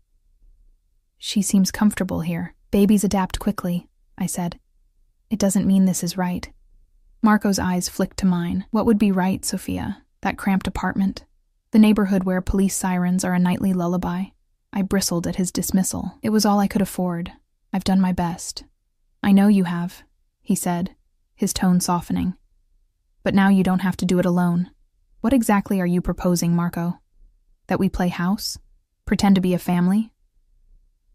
"She seems comfortable here." "Babies adapt quickly," I said. "It doesn't mean this is right." Marco's eyes flicked to mine. "What would be right, Sophia? That cramped apartment? The neighborhood where police sirens are a nightly lullaby?" I bristled at his dismissal. "It was all I could afford. I've done my best." "I know you have," he said, his tone softening. "But now you don't have to do it alone. What exactly are you proposing, Marco? That we play house? Pretend to be a family?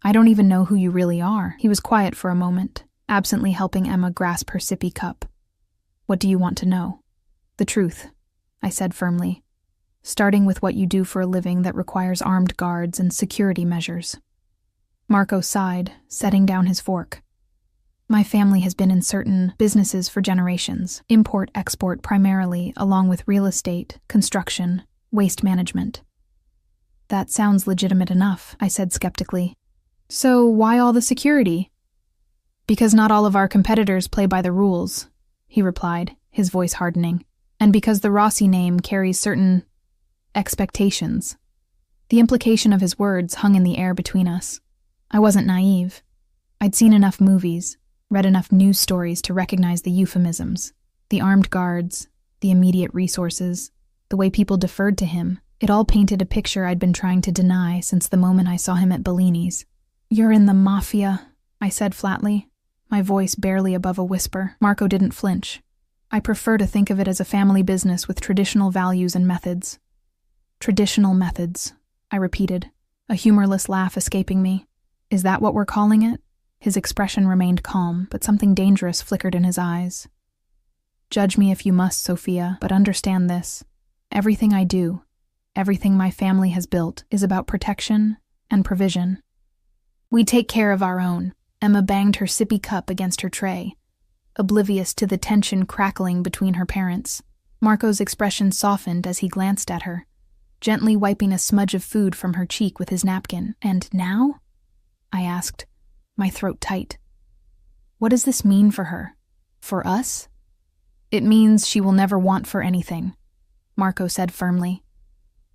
I don't even know who you really are." He was quiet for a moment, absently helping Emma grasp her sippy cup. "What do you want to know?" "The truth," I said firmly, "starting with what you do for a living that requires armed guards and security measures." Marco sighed, setting down his fork. "My family has been in certain businesses for generations, import-export primarily, along with real estate, construction, waste management." "That sounds legitimate enough," I said skeptically. "So why all the security?" "Because not all of our competitors play by the rules," he replied, his voice hardening. "And because the Rossi name carries certain expectations." The implication of his words hung in the air between us. I wasn't naive. I'd seen enough movies, read enough news stories to recognize the euphemisms, the armed guards, the immediate resources, the way people deferred to him. It all painted a picture I'd been trying to deny since the moment I saw him at Bellini's. "You're in the Mafia," I said flatly, my voice barely above a whisper. Marco didn't flinch. "I prefer to think of it as a family business with traditional values and methods." "Traditional methods," I repeated, a humorless laugh escaping me. "Is that what we're calling it?" His expression remained calm, but something dangerous flickered in his eyes. "Judge me if you must, Sophia, but understand this. Everything I do, everything my family has built, is about protection and provision. We take care of our own." Emma banged her sippy cup against her tray, oblivious to the tension crackling between her parents. Marco's expression softened as he glanced at her, gently wiping a smudge of food from her cheek with his napkin. "And now?" I asked, my throat tight. "What does this mean for her? For us?" "It means she will never want for anything," Marco said firmly.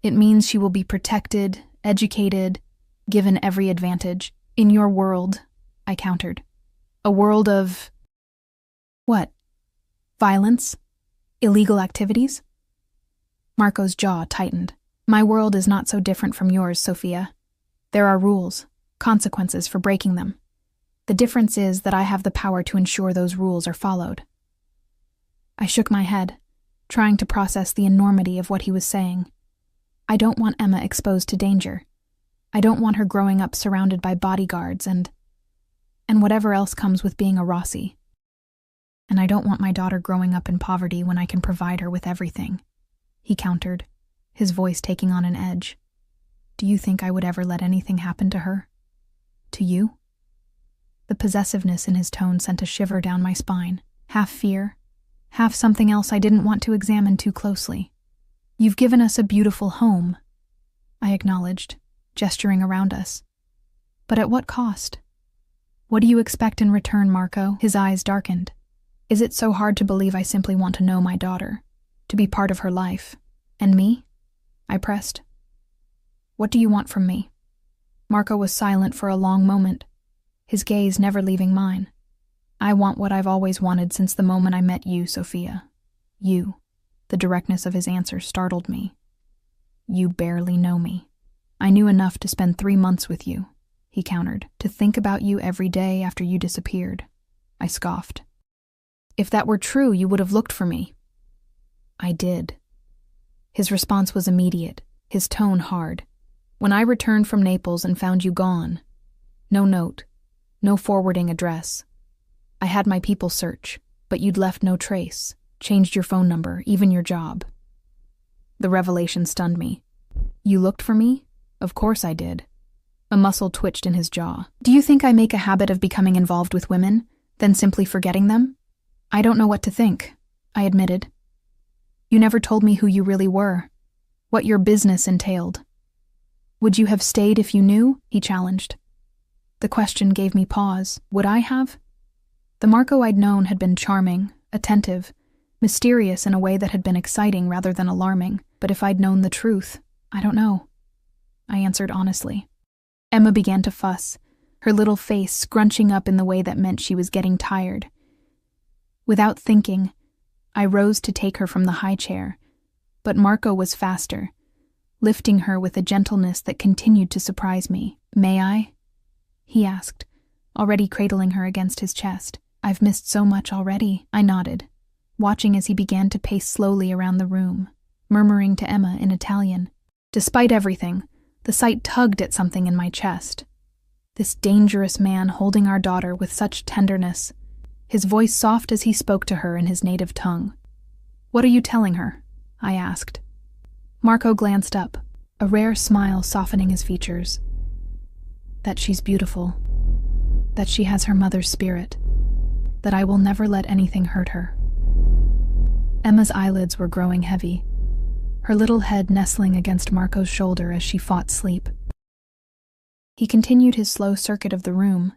"It means she will be protected, educated, given every advantage. In your world," I countered. "A world of..." "What? Violence? Illegal activities?" Marco's jaw tightened. "My world is not so different from yours, Sophia. There are rules, consequences for breaking them. The difference is that I have the power to ensure those rules are followed." I shook my head, trying to process the enormity of what he was saying. I don't want Emma exposed to danger. I don't want her growing up surrounded by bodyguards and whatever else comes with being a Rossi. And I don't want my daughter growing up in poverty when I can provide her with everything," he countered, his voice taking on an edge. "Do you think I would ever let anything happen to her? To you?" The possessiveness in his tone sent a shiver down my spine, half fear, half something else I didn't want to examine too closely. "You've given us a beautiful home," I acknowledged, gesturing around us. "But at what cost? What do you expect in return, Marco?" His eyes darkened. "Is it so hard to believe I simply want to know my daughter, to be part of her life? And me?" I pressed. "What do you want from me?" Marco was silent for a long moment, his gaze never leaving mine. "I want what I've always wanted since the moment I met you, Sophia. You." The directness of his answer startled me. "You barely know me. I knew enough to spend 3 months with you," he countered, "to think about you every day after you disappeared." I scoffed. "If that were true, you would have looked for me." "I did." His response was immediate, his tone hard. "When I returned from Naples and found you gone, no note, no forwarding address. I had my people search, but you'd left no trace, changed your phone number, even your job." The revelation stunned me. "You looked for me?" "Of course I did." A muscle twitched in his jaw. "Do you think I make a habit of becoming involved with women, then simply forgetting them?" "I don't know what to think," I admitted. "You never told me who you really were, what your business entailed." "Would you have stayed if you knew?" he challenged. The question gave me pause. Would I have? The Marco I'd known had been charming, attentive, mysterious in a way that had been exciting rather than alarming, but if I'd known the truth, I don't know. I answered honestly. Emma began to fuss, her little face scrunching up in the way that meant she was getting tired. Without thinking, I rose to take her from the high chair, but Marco was faster, lifting her with a gentleness that continued to surprise me. "May I?" he asked, already cradling her against his chest. "I've missed so much already." I nodded, watching as he began to pace slowly around the room, murmuring to Emma in Italian. Despite everything, the sight tugged at something in my chest. This dangerous man holding our daughter with such tenderness, his voice soft as he spoke to her in his native tongue. "What are you telling her?" I asked. Marco glanced up, a rare smile softening his features. "That she's beautiful, that she has her mother's spirit, that I will never let anything hurt her." Emma's eyelids were growing heavy, her little head nestling against Marco's shoulder as she fought sleep. He continued his slow circuit of the room,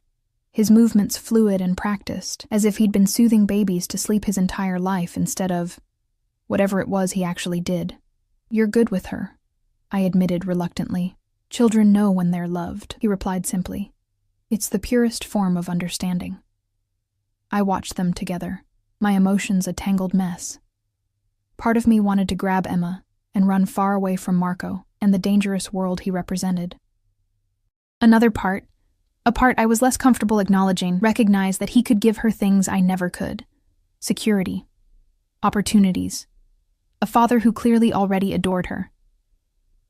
his movements fluid and practiced, as if he'd been soothing babies to sleep his entire life instead of whatever it was he actually did. "You're good with her," I admitted reluctantly. "Children know when they're loved," he replied simply. "It's the purest form of understanding." I watched them together, my emotions a tangled mess. Part of me wanted to grab Emma and run far away from Marco and the dangerous world he represented. Another part, A part I was less comfortable acknowledging recognized that he could give her things I never could. Security. Opportunities. A father who clearly already adored her.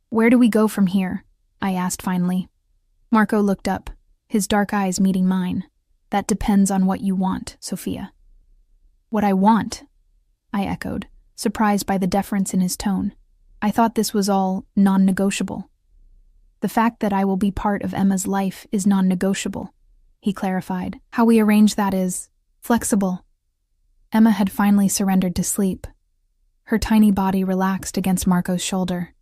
"Where do we go from here?" I asked finally. Marco looked up, his dark eyes meeting mine. "That depends on what you want, Sophia." "What I want?" I echoed, surprised by the deference in his tone. I thought this was all non-negotiable. "The fact that I will be part of Emma's life is non-negotiable," he clarified. "How we arrange that is flexible." Emma had finally surrendered to sleep. Her tiny body relaxed against Marco's shoulder.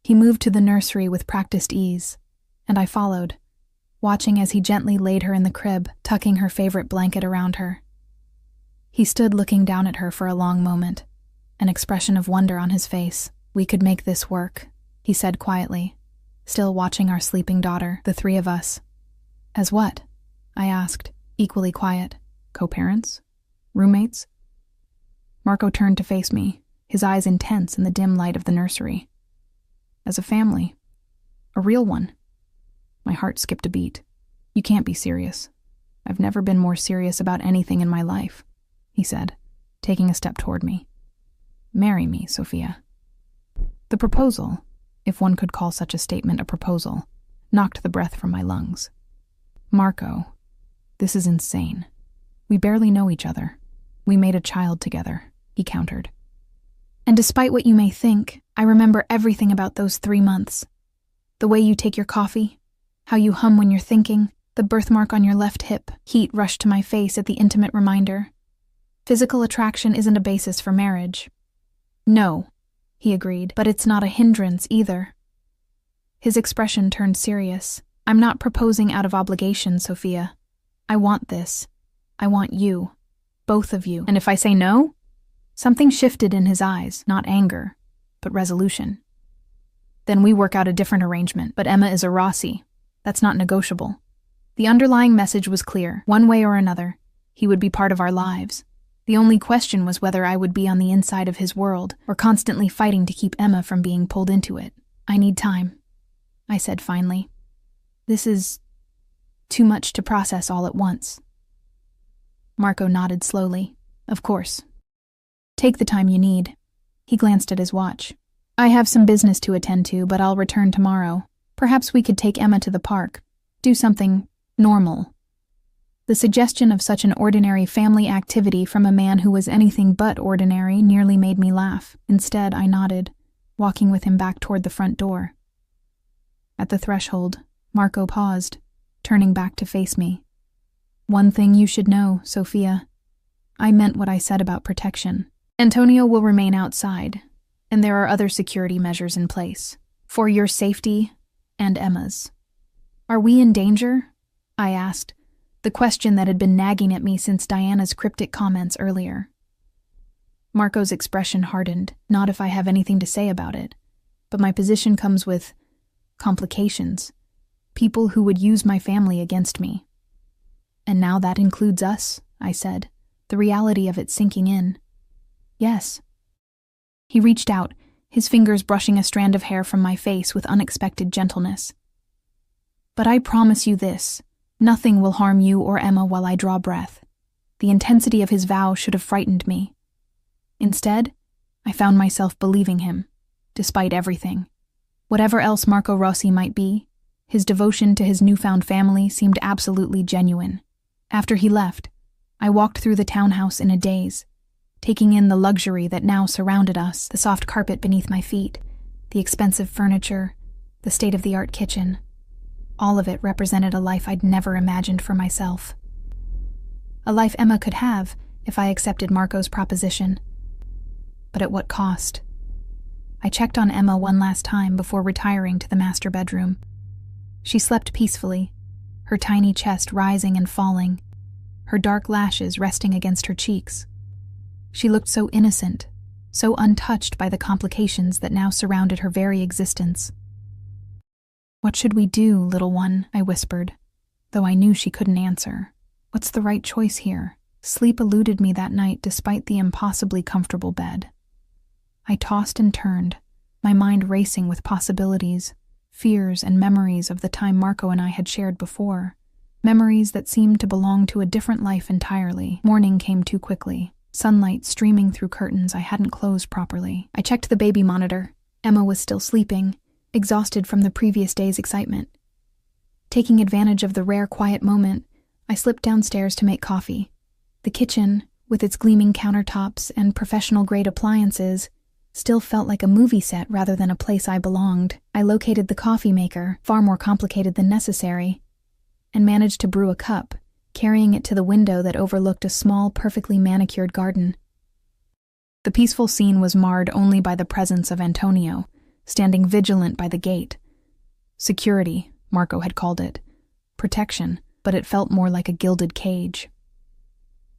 He moved to the nursery with practiced ease, and I followed, watching as he gently laid her in the crib, tucking her favorite blanket around her. He stood looking down at her for a long moment, an expression of wonder on his face. "We could make this work," he said quietly, still watching our sleeping daughter, the three of us. "As what?" I asked, equally quiet. "Co-parents? Roommates?" Marco turned to face me, his eyes intense in the dim light of the nursery. "As a family. A real one." My heart skipped a beat. "You can't be serious. I've never been more serious about anything in my life," he said, taking a step toward me. "Marry me, Sophia." The proposal, if one could call such a statement a proposal, knocked the breath from my lungs. "Marco, this is insane. We barely know each other. We made a child together," he countered. "And despite what you may think, I remember everything about those 3 months. The way you take your coffee, how you hum when you're thinking, the birthmark on your left hip." Heat rushed to my face at the intimate reminder. "Physical attraction isn't a basis for marriage." "No," he agreed, "but it's not a hindrance either." His expression turned serious. "I'm not proposing out of obligation, Sophia. I want this. I want you. Both of you. And if I say no?" Something shifted in his eyes, not anger, but resolution. "Then we work out a different arrangement, but Emma is a Rossi. That's not negotiable." The underlying message was clear. One way or another, he would be part of our lives. The only question was whether I would be on the inside of his world or constantly fighting to keep Emma from being pulled into it. "I need time," I said finally. "This is too much to process all at once." Marco nodded slowly. "Of course. Take the time you need." He glanced at his watch. "I have some business to attend to, but I'll return tomorrow. Perhaps we could take Emma to the park. Do something normal." The suggestion of such an ordinary family activity from a man who was anything but ordinary nearly made me laugh. Instead, I nodded, walking with him back toward the front door. At the threshold, Marco paused, turning back to face me. "One thing you should know, Sophia. I meant what I said about protection. Antonio will remain outside, and there are other security measures in place. For your safety and Emma's." "Are we in danger?" I asked, the question that had been nagging at me since Diana's cryptic comments earlier. Marco's expression hardened. "Not if I have anything to say about it. But my position comes with complications. People who would use my family against me." "And now that includes us," I said, the reality of it sinking in. "Yes." He reached out, his fingers brushing a strand of hair from my face with unexpected gentleness. "But I promise you this. Nothing will harm you or Emma while I draw breath." The intensity of his vow should have frightened me. Instead, I found myself believing him, despite everything. Whatever else Marco Rossi might be, his devotion to his newfound family seemed absolutely genuine. After he left, I walked through the townhouse in a daze, taking in the luxury that now surrounded us, the soft carpet beneath my feet, the expensive furniture, the state-of-the-art kitchen. All of it represented a life I'd never imagined for myself. A life Emma could have if I accepted Marco's proposition. But at what cost? I checked on Emma one last time before retiring to the master bedroom. She slept peacefully, her tiny chest rising and falling, her dark lashes resting against her cheeks. She looked so innocent, so untouched by the complications that now surrounded her very existence. "What should we do, little one?" I whispered, though I knew she couldn't answer. "What's the right choice here?" Sleep eluded me that night despite the impossibly comfortable bed. I tossed and turned, my mind racing with possibilities, fears and memories of the time Marco and I had shared before. Memories that seemed to belong to a different life entirely. Morning came too quickly, sunlight streaming through curtains I hadn't closed properly. I checked the baby monitor. Emma was still sleeping, exhausted from the previous day's excitement. Taking advantage of the rare quiet moment, I slipped downstairs to make coffee. The kitchen, with its gleaming countertops and professional-grade appliances, still felt like a movie set rather than a place I belonged. I located the coffee maker, far more complicated than necessary, and managed to brew a cup, carrying it to the window that overlooked a small, perfectly manicured garden. The peaceful scene was marred only by the presence of Antonio, standing vigilant by the gate. Security, Marco had called it. Protection, but it felt more like a gilded cage.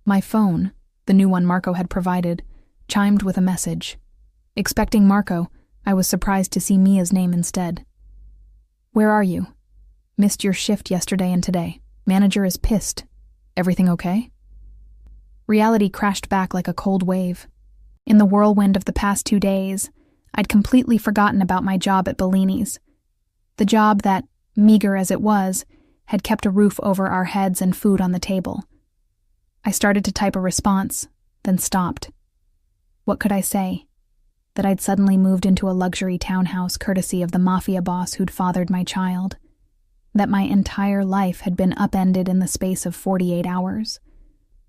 My phone, the new one Marco had provided, chimed with a message. Expecting Marco, I was surprised to see Mia's name instead. "Where are you? Missed your shift yesterday and today. Manager is pissed. Everything okay?" Reality crashed back like a cold wave. In the whirlwind of the past 2 days, I'd completely forgotten about my job at Bellini's. The job that, meager as it was, had kept a roof over our heads and food on the table. I started to type a response, then stopped. What could I say? That I'd suddenly moved into a luxury townhouse courtesy of the Mafia boss who'd fathered my child. That my entire life had been upended in the space of 48 hours.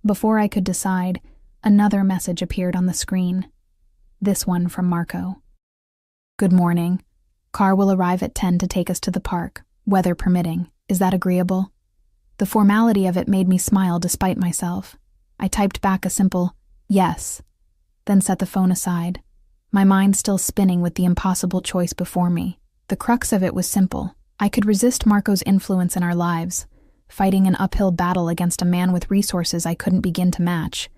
Before I could decide, another message appeared on the screen. This one from Marco. "Good morning. Car will arrive at 10 to take us to the park, weather permitting. Is that agreeable?" The formality of it made me smile despite myself. I typed back a simple, "yes," then set the phone aside, my mind still spinning with the impossible choice before me. The crux of it was simple. I could resist Marco's influence in our lives, fighting an uphill battle against a man with resources I couldn't begin to match.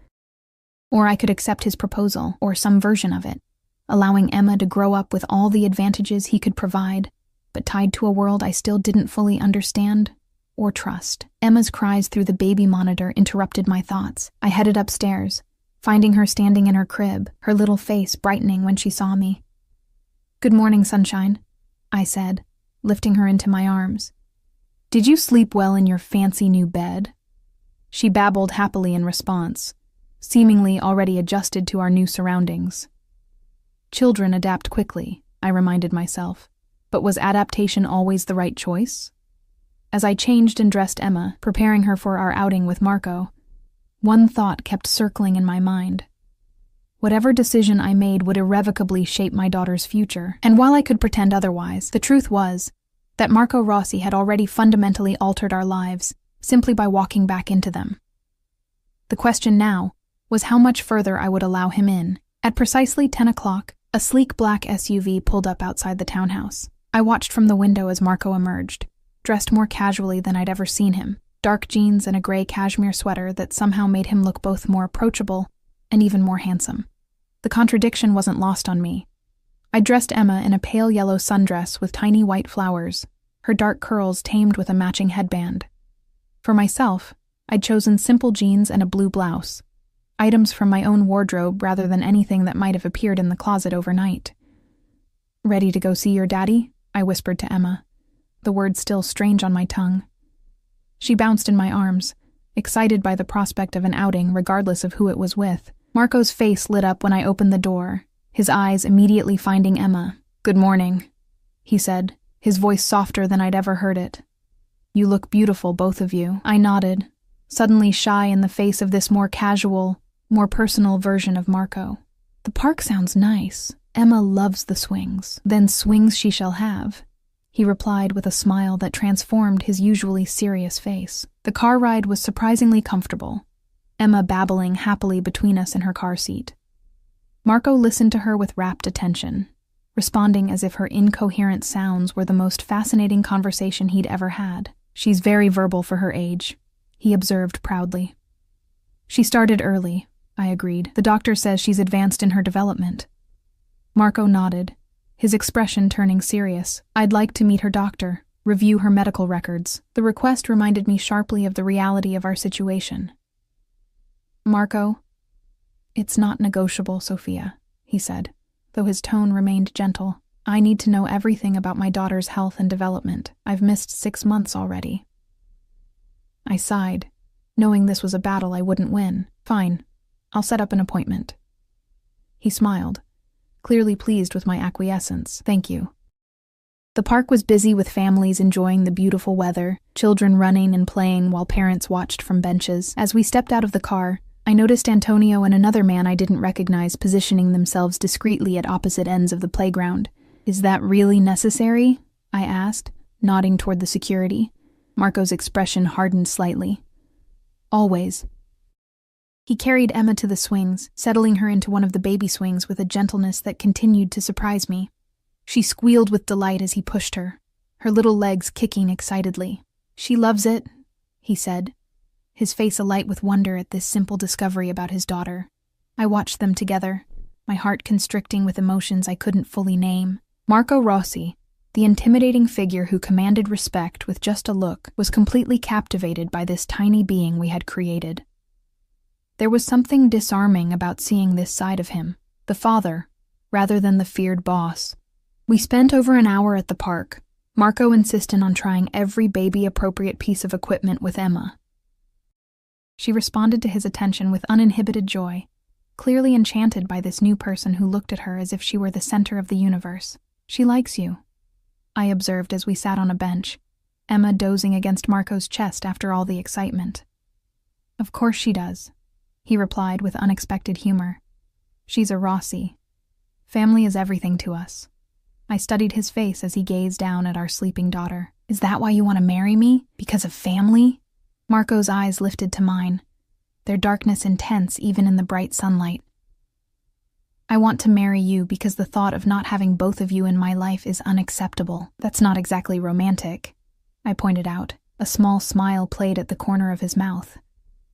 Or I could accept his proposal, or some version of it, allowing Emma to grow up with all the advantages he could provide, but tied to a world I still didn't fully understand or trust. Emma's cries through the baby monitor interrupted my thoughts. I headed upstairs, finding her standing in her crib, her little face brightening when she saw me. "Good morning, sunshine," I said, lifting her into my arms. "Did you sleep well in your fancy new bed?" She babbled happily in response, seemingly already adjusted to our new surroundings. Children adapt quickly, I reminded myself, but was adaptation always the right choice? As I changed and dressed Emma, preparing her for our outing with Marco, one thought kept circling in my mind. Whatever decision I made would irrevocably shape my daughter's future, and while I could pretend otherwise, the truth was that Marco Rossi had already fundamentally altered our lives simply by walking back into them. The question now was how much further I would allow him in. At precisely 10 o'clock, a sleek black SUV pulled up outside the townhouse. I watched from the window as Marco emerged, dressed more casually than I'd ever seen him, dark jeans and a gray cashmere sweater that somehow made him look both more approachable and even more handsome. The contradiction wasn't lost on me. I dressed Emma in a pale yellow sundress with tiny white flowers, her dark curls tamed with a matching headband. For myself, I'd chosen simple jeans and a blue blouse, items from my own wardrobe rather than anything that might have appeared in the closet overnight. "Ready to go see your daddy?" I whispered to Emma, the words still strange on my tongue. She bounced in my arms, excited by the prospect of an outing regardless of who it was with. Marco's face lit up when I opened the door, his eyes immediately finding Emma. "Good morning," he said, his voice softer than I'd ever heard it. "You look beautiful, both of you." I nodded, suddenly shy in the face of this more casual, more personal version of Marco. "The park sounds nice. Emma loves the swings." "Then swings she shall have," he replied with a smile that transformed his usually serious face. The car ride was surprisingly comfortable, Emma babbling happily between us in her car seat. Marco listened to her with rapt attention, responding as if her incoherent sounds were the most fascinating conversation he'd ever had. "She's very verbal for her age," he observed proudly. "She started early," I agreed. "The doctor says she's advanced in her development." Marco nodded, his expression turning serious. "I'd like to meet her doctor, review her medical records." The request reminded me sharply of the reality of our situation. "Marco, it's not negotiable, Sophia," he said, though his tone remained gentle. I need to know everything about my daughter's health and development. I've missed 6 months already. I sighed, knowing this was a battle I wouldn't win. Fine, I'll set up an appointment. He smiled, clearly pleased with my acquiescence. Thank you. The park was busy with families enjoying the beautiful weather, children running and playing while parents watched from benches. As we stepped out of the car, I noticed Antonio and another man I didn't recognize positioning themselves discreetly at opposite ends of the playground. Is that really necessary? I asked, nodding toward the security. Marco's expression hardened slightly. Always. He carried Emma to the swings, settling her into one of the baby swings with a gentleness that continued to surprise me. She squealed with delight as he pushed her, her little legs kicking excitedly. She loves it, he said, his face alight with wonder at this simple discovery about his daughter. I watched them together, my heart constricting with emotions I couldn't fully name. Marco Rossi, the intimidating figure who commanded respect with just a look, was completely captivated by this tiny being we had created. There was something disarming about seeing this side of him, the father, rather than the feared boss. We spent over an hour at the park, Marco insistent on trying every baby-appropriate piece of equipment with Emma. She responded to his attention with uninhibited joy, clearly enchanted by this new person who looked at her as if she were the center of the universe. She likes you, I observed as we sat on a bench, Emma dozing against Marco's chest after all the excitement. Of course she does, he replied with unexpected humor. She's a Rossi. Family is everything to us. I studied his face as he gazed down at our sleeping daughter. Is that why you want to marry me? Because of family? Marco's eyes lifted to mine, their darkness intense even in the bright sunlight. I want to marry you because the thought of not having both of you in my life is unacceptable. That's not exactly romantic, I pointed out. A small smile played at the corner of his mouth.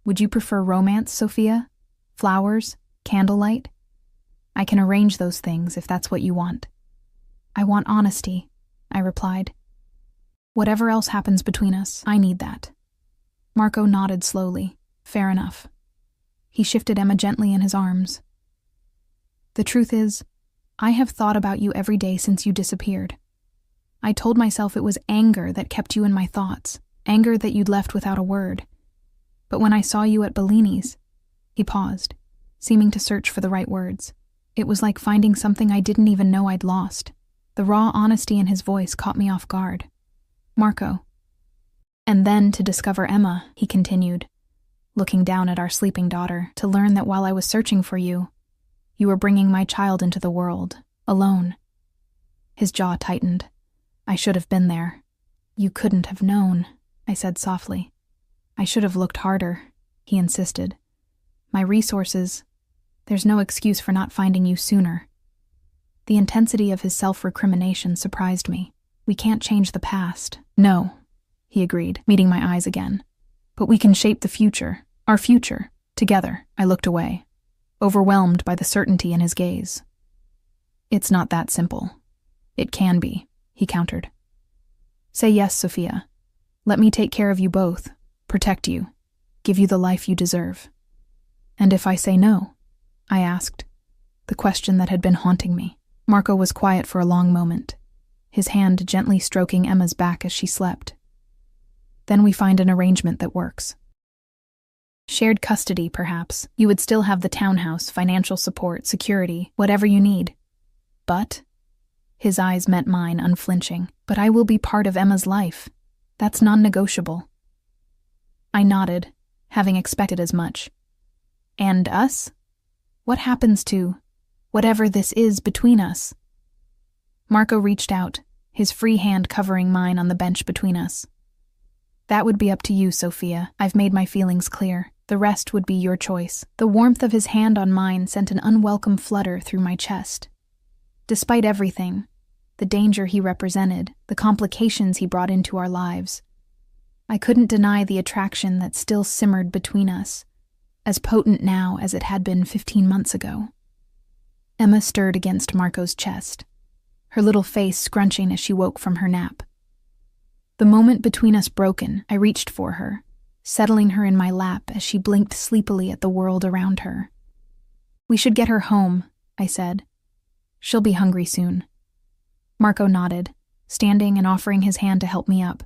Would you prefer romance, Sophia? Flowers? Candlelight? I can arrange those things if that's what you want. I want honesty, I replied. Whatever else happens between us, I need that. Marco nodded slowly. Fair enough. He shifted Emma gently in his arms. The truth is, I have thought about you every day since you disappeared. I told myself it was anger that kept you in my thoughts, anger that you'd left without a word. But when I saw you at Bellini's, he paused, seeming to search for the right words. It was like finding something I didn't even know I'd lost. The raw honesty in his voice caught me off guard. Marco. And then to discover Emma, he continued, looking down at our sleeping daughter, to learn that while I was searching for you, you were bringing my child into the world, alone. His jaw tightened. I should have been there. You couldn't have known, I said softly. I should have looked harder, he insisted. My resources, there's no excuse for not finding you sooner. The intensity of his self-recrimination surprised me. We can't change the past. No, he agreed, meeting my eyes again. But we can shape the future, our future, together. I looked away, overwhelmed by the certainty in his gaze. It's not that simple. It can be, he countered. Say yes, Sophia. Let me take care of you both, protect you, give you the life you deserve. And if I say no? I asked, the question that had been haunting me. Marco was quiet for a long moment, his hand gently stroking Emma's back as she slept. Then we find an arrangement that works. Shared custody, perhaps. You would still have the townhouse, financial support, security, whatever you need. But, his eyes met mine unflinching, but I will be part of Emma's life. That's non-negotiable. I nodded, having expected as much. And us? What happens to whatever this is between us? Marco reached out, his free hand covering mine on the bench between us. That would be up to you, Sophia. I've made my feelings clear. The rest would be your choice. The warmth of his hand on mine sent an unwelcome flutter through my chest. Despite everything, the danger he represented, the complications he brought into our lives, I couldn't deny the attraction that still simmered between us, as potent now as it had been 15 months ago. Emma stirred against Marco's chest, her little face scrunching as she woke from her nap. The moment between us broken, I reached for her, settling her in my lap as she blinked sleepily at the world around her. We should get her home, I said. She'll be hungry soon. Marco nodded, standing and offering his hand to help me up.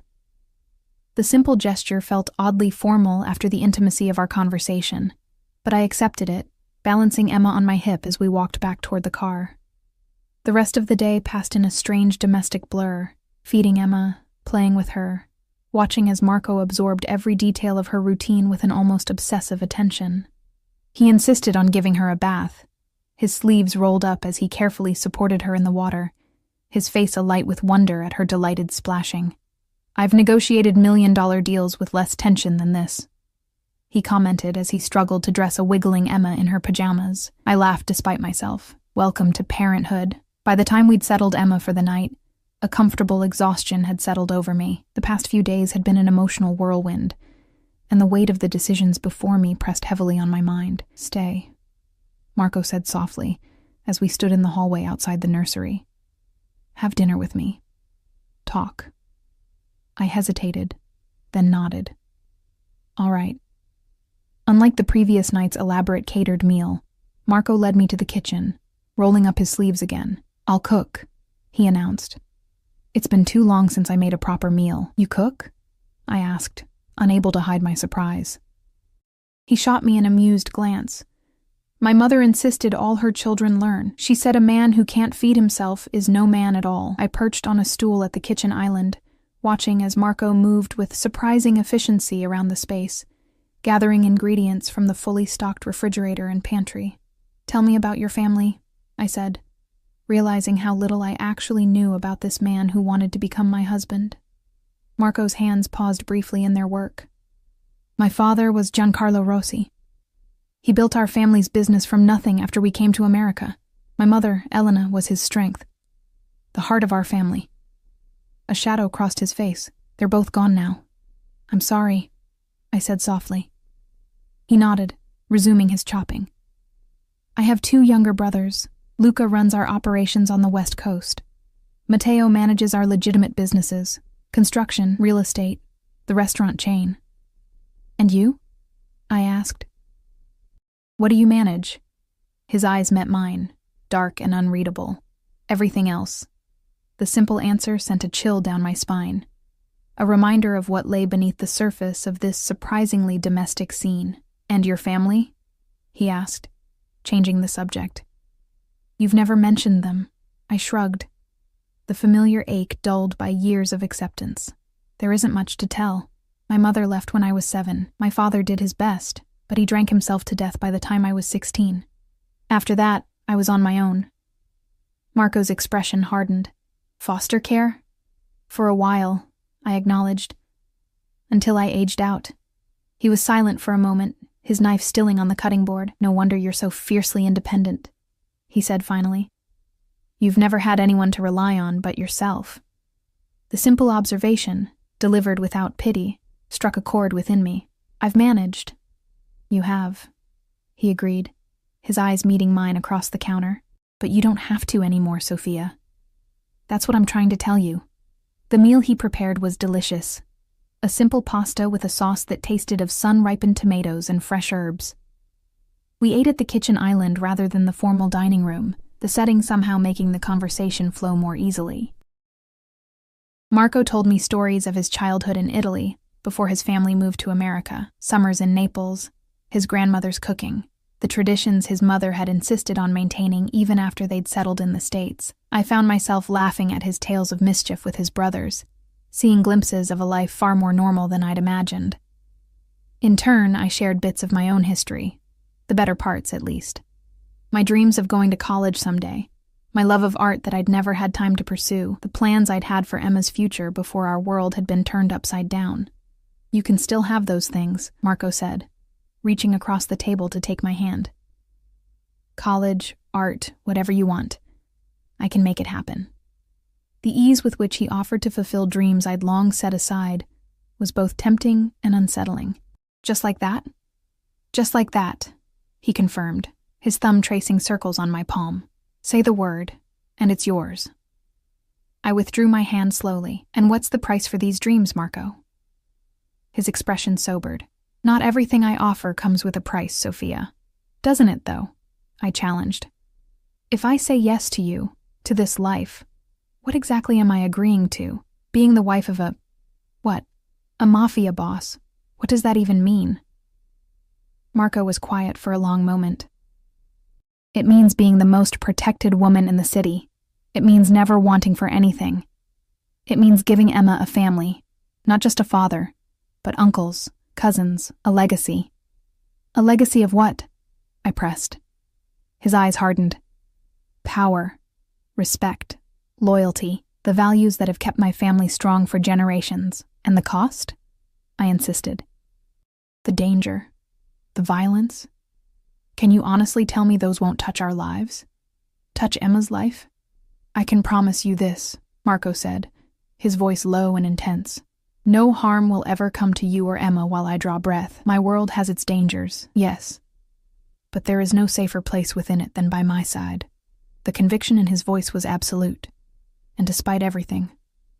The simple gesture felt oddly formal after the intimacy of our conversation, but I accepted it, balancing Emma on my hip as we walked back toward the car. The rest of the day passed in a strange domestic blur, feeding Emma, playing with her, watching as Marco absorbed every detail of her routine with an almost obsessive attention. He insisted on giving her a bath, his sleeves rolled up as he carefully supported her in the water, his face alight with wonder at her delighted splashing. "I've negotiated million-dollar deals with less tension than this," he commented as he struggled to dress a wiggling Emma in her pajamas. I laughed despite myself. Welcome to parenthood. By the time we'd settled Emma for the night, a comfortable exhaustion had settled over me. The past few days had been an emotional whirlwind, and the weight of the decisions before me pressed heavily on my mind. "Stay," Marco said softly, as we stood in the hallway outside the nursery. "Have dinner with me. Talk." I hesitated, then nodded. All right. Unlike the previous night's elaborate catered meal, Marco led me to the kitchen, rolling up his sleeves again. "I'll cook," he announced. "It's been too long since I made a proper meal." "You cook?" I asked, unable to hide my surprise. He shot me an amused glance. "My mother insisted all her children learn. She said a man who can't feed himself is no man at all." I perched on a stool at the kitchen island, watching as Marco moved with surprising efficiency around the space, gathering ingredients from the fully stocked refrigerator and pantry. "Tell me about your family," I said, realizing how little I actually knew about this man who wanted to become my husband. Marco's hands paused briefly in their work. "My father was Giancarlo Rossi. He built our family's business from nothing after we came to America. My mother, Elena, was his strength, the heart of our family." A shadow crossed his face. "They're both gone now." "I'm sorry," I said softly. He nodded, resuming his chopping. "I have 2 younger brothers. Luca runs our operations on the West Coast. Matteo manages our legitimate businesses, construction, real estate, the restaurant chain." "And you?" I asked. "What do you manage?" His eyes met mine, dark and unreadable. "Everything else." The simple answer sent a chill down my spine, a reminder of what lay beneath the surface of this surprisingly domestic scene. "And your family?" he asked, changing the subject. "You've never mentioned them." I shrugged, the familiar ache dulled by years of acceptance. "There isn't much to tell. My mother left when I was 7. My father did his best, but he drank himself to death by the time I was 16. After that, I was on my own." Marco's expression hardened. "Foster care?" "For a while," I acknowledged. "Until I aged out." He was silent for a moment, his knife stilling on the cutting board. "No wonder you're so fiercely independent," he said finally. "You've never had anyone to rely on but yourself." The simple observation, delivered without pity, struck a chord within me. "I've managed." "You have," he agreed, his eyes meeting mine across the counter. "But you don't have to anymore, Sophia." "That's what I'm trying to tell you." The meal he prepared was delicious. A simple pasta with a sauce that tasted of sun-ripened tomatoes and fresh herbs. We ate at the kitchen island rather than the formal dining room, the setting somehow making the conversation flow more easily. Marco told me stories of his childhood in Italy before his family moved to America, summers in Naples, his grandmother's cooking, the traditions his mother had insisted on maintaining even after they'd settled in the States. I found myself laughing at his tales of mischief with his brothers, seeing glimpses of a life far more normal than I'd imagined. In turn, I shared bits of my own history, the better parts at least. My dreams of going to college someday, my love of art that I'd never had time to pursue, the plans I'd had for Emma's future before our world had been turned upside down. "You can still have those things," Marco said, reaching across the table to take my hand. "College, art, whatever you want. I can make it happen." The ease with which he offered to fulfill dreams I'd long set aside was both tempting and unsettling. "Just like that?" "Just like that," he confirmed, his thumb tracing circles on my palm. "Say the word, and it's yours." I withdrew my hand slowly. "And what's the price for these dreams, Marco?" His expression sobered. "Not everything I offer comes with a price, Sophia." "Doesn't it, though?" I challenged. "If I say yes to you, to this life, What exactly am I agreeing to? Being the wife of what? A mafia boss. What does that even mean? Marco was quiet for a long moment. It means being the most protected woman in the city. It means never wanting for anything. It means giving Emma a family, not just a father, but uncles, cousins, a legacy. A legacy of what? I pressed. His eyes hardened. Power, respect, loyalty, the values that have kept my family strong for generations. And the cost? I insisted. The danger, the violence. Can you honestly tell me those won't touch our lives? Touch Emma's life? I can promise you this, Marco said, his voice low and intense. No harm will ever come to you or Emma while I draw breath. My world has its dangers, yes, but there is no safer place within it than by my side. The conviction in his voice was absolute, and despite everything,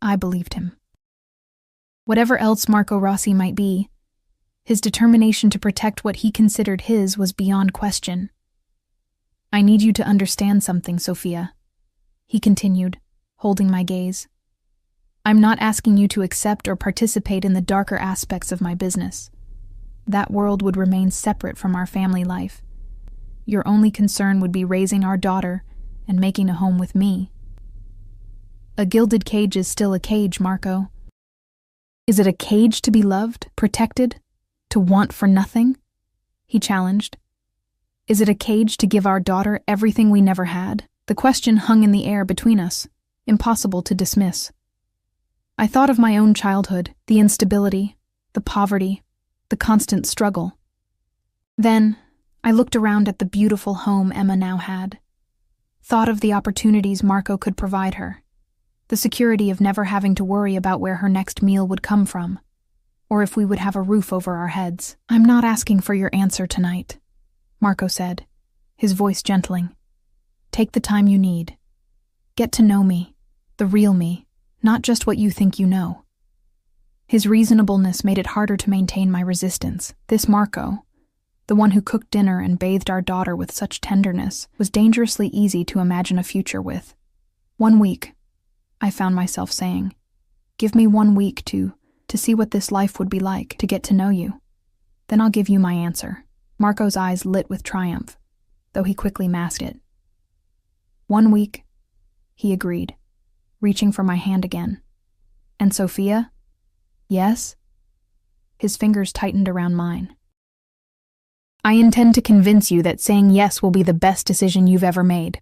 I believed him. Whatever else Marco Rossi might be, his determination to protect what he considered his was beyond question. I need you to understand something, Sophia, he continued, holding my gaze. I'm not asking you to accept or participate in the darker aspects of my business. That world would remain separate from our family life. Your only concern would be raising our daughter and making a home with me. A gilded cage is still a cage, Marco. Is it a cage to be loved, protected, to want for nothing? He challenged. Is it a cage to give our daughter everything we never had? The question hung in the air between us, impossible to dismiss. I thought of my own childhood, the instability, the poverty, the constant struggle. Then, I looked around at the beautiful home Emma now had. Thought of the opportunities Marco could provide her. The security of never having to worry about where her next meal would come from, or if we would have a roof over our heads. I'm not asking for your answer tonight, Marco said, his voice gentling. Take the time you need. Get to know me, the real me, not just what you think you know. His reasonableness made it harder to maintain my resistance. This Marco, the one who cooked dinner and bathed our daughter with such tenderness, was dangerously easy to imagine a future with. 1 week, I found myself saying. Give me 1 week to see what this life would be like, to get to know you. Then I'll give you my answer. Marco's eyes lit with triumph, though he quickly masked it. 1 week, he agreed, reaching for my hand again. And Sophia? Yes? His fingers tightened around mine. I intend to convince you that saying yes will be the best decision you've ever made.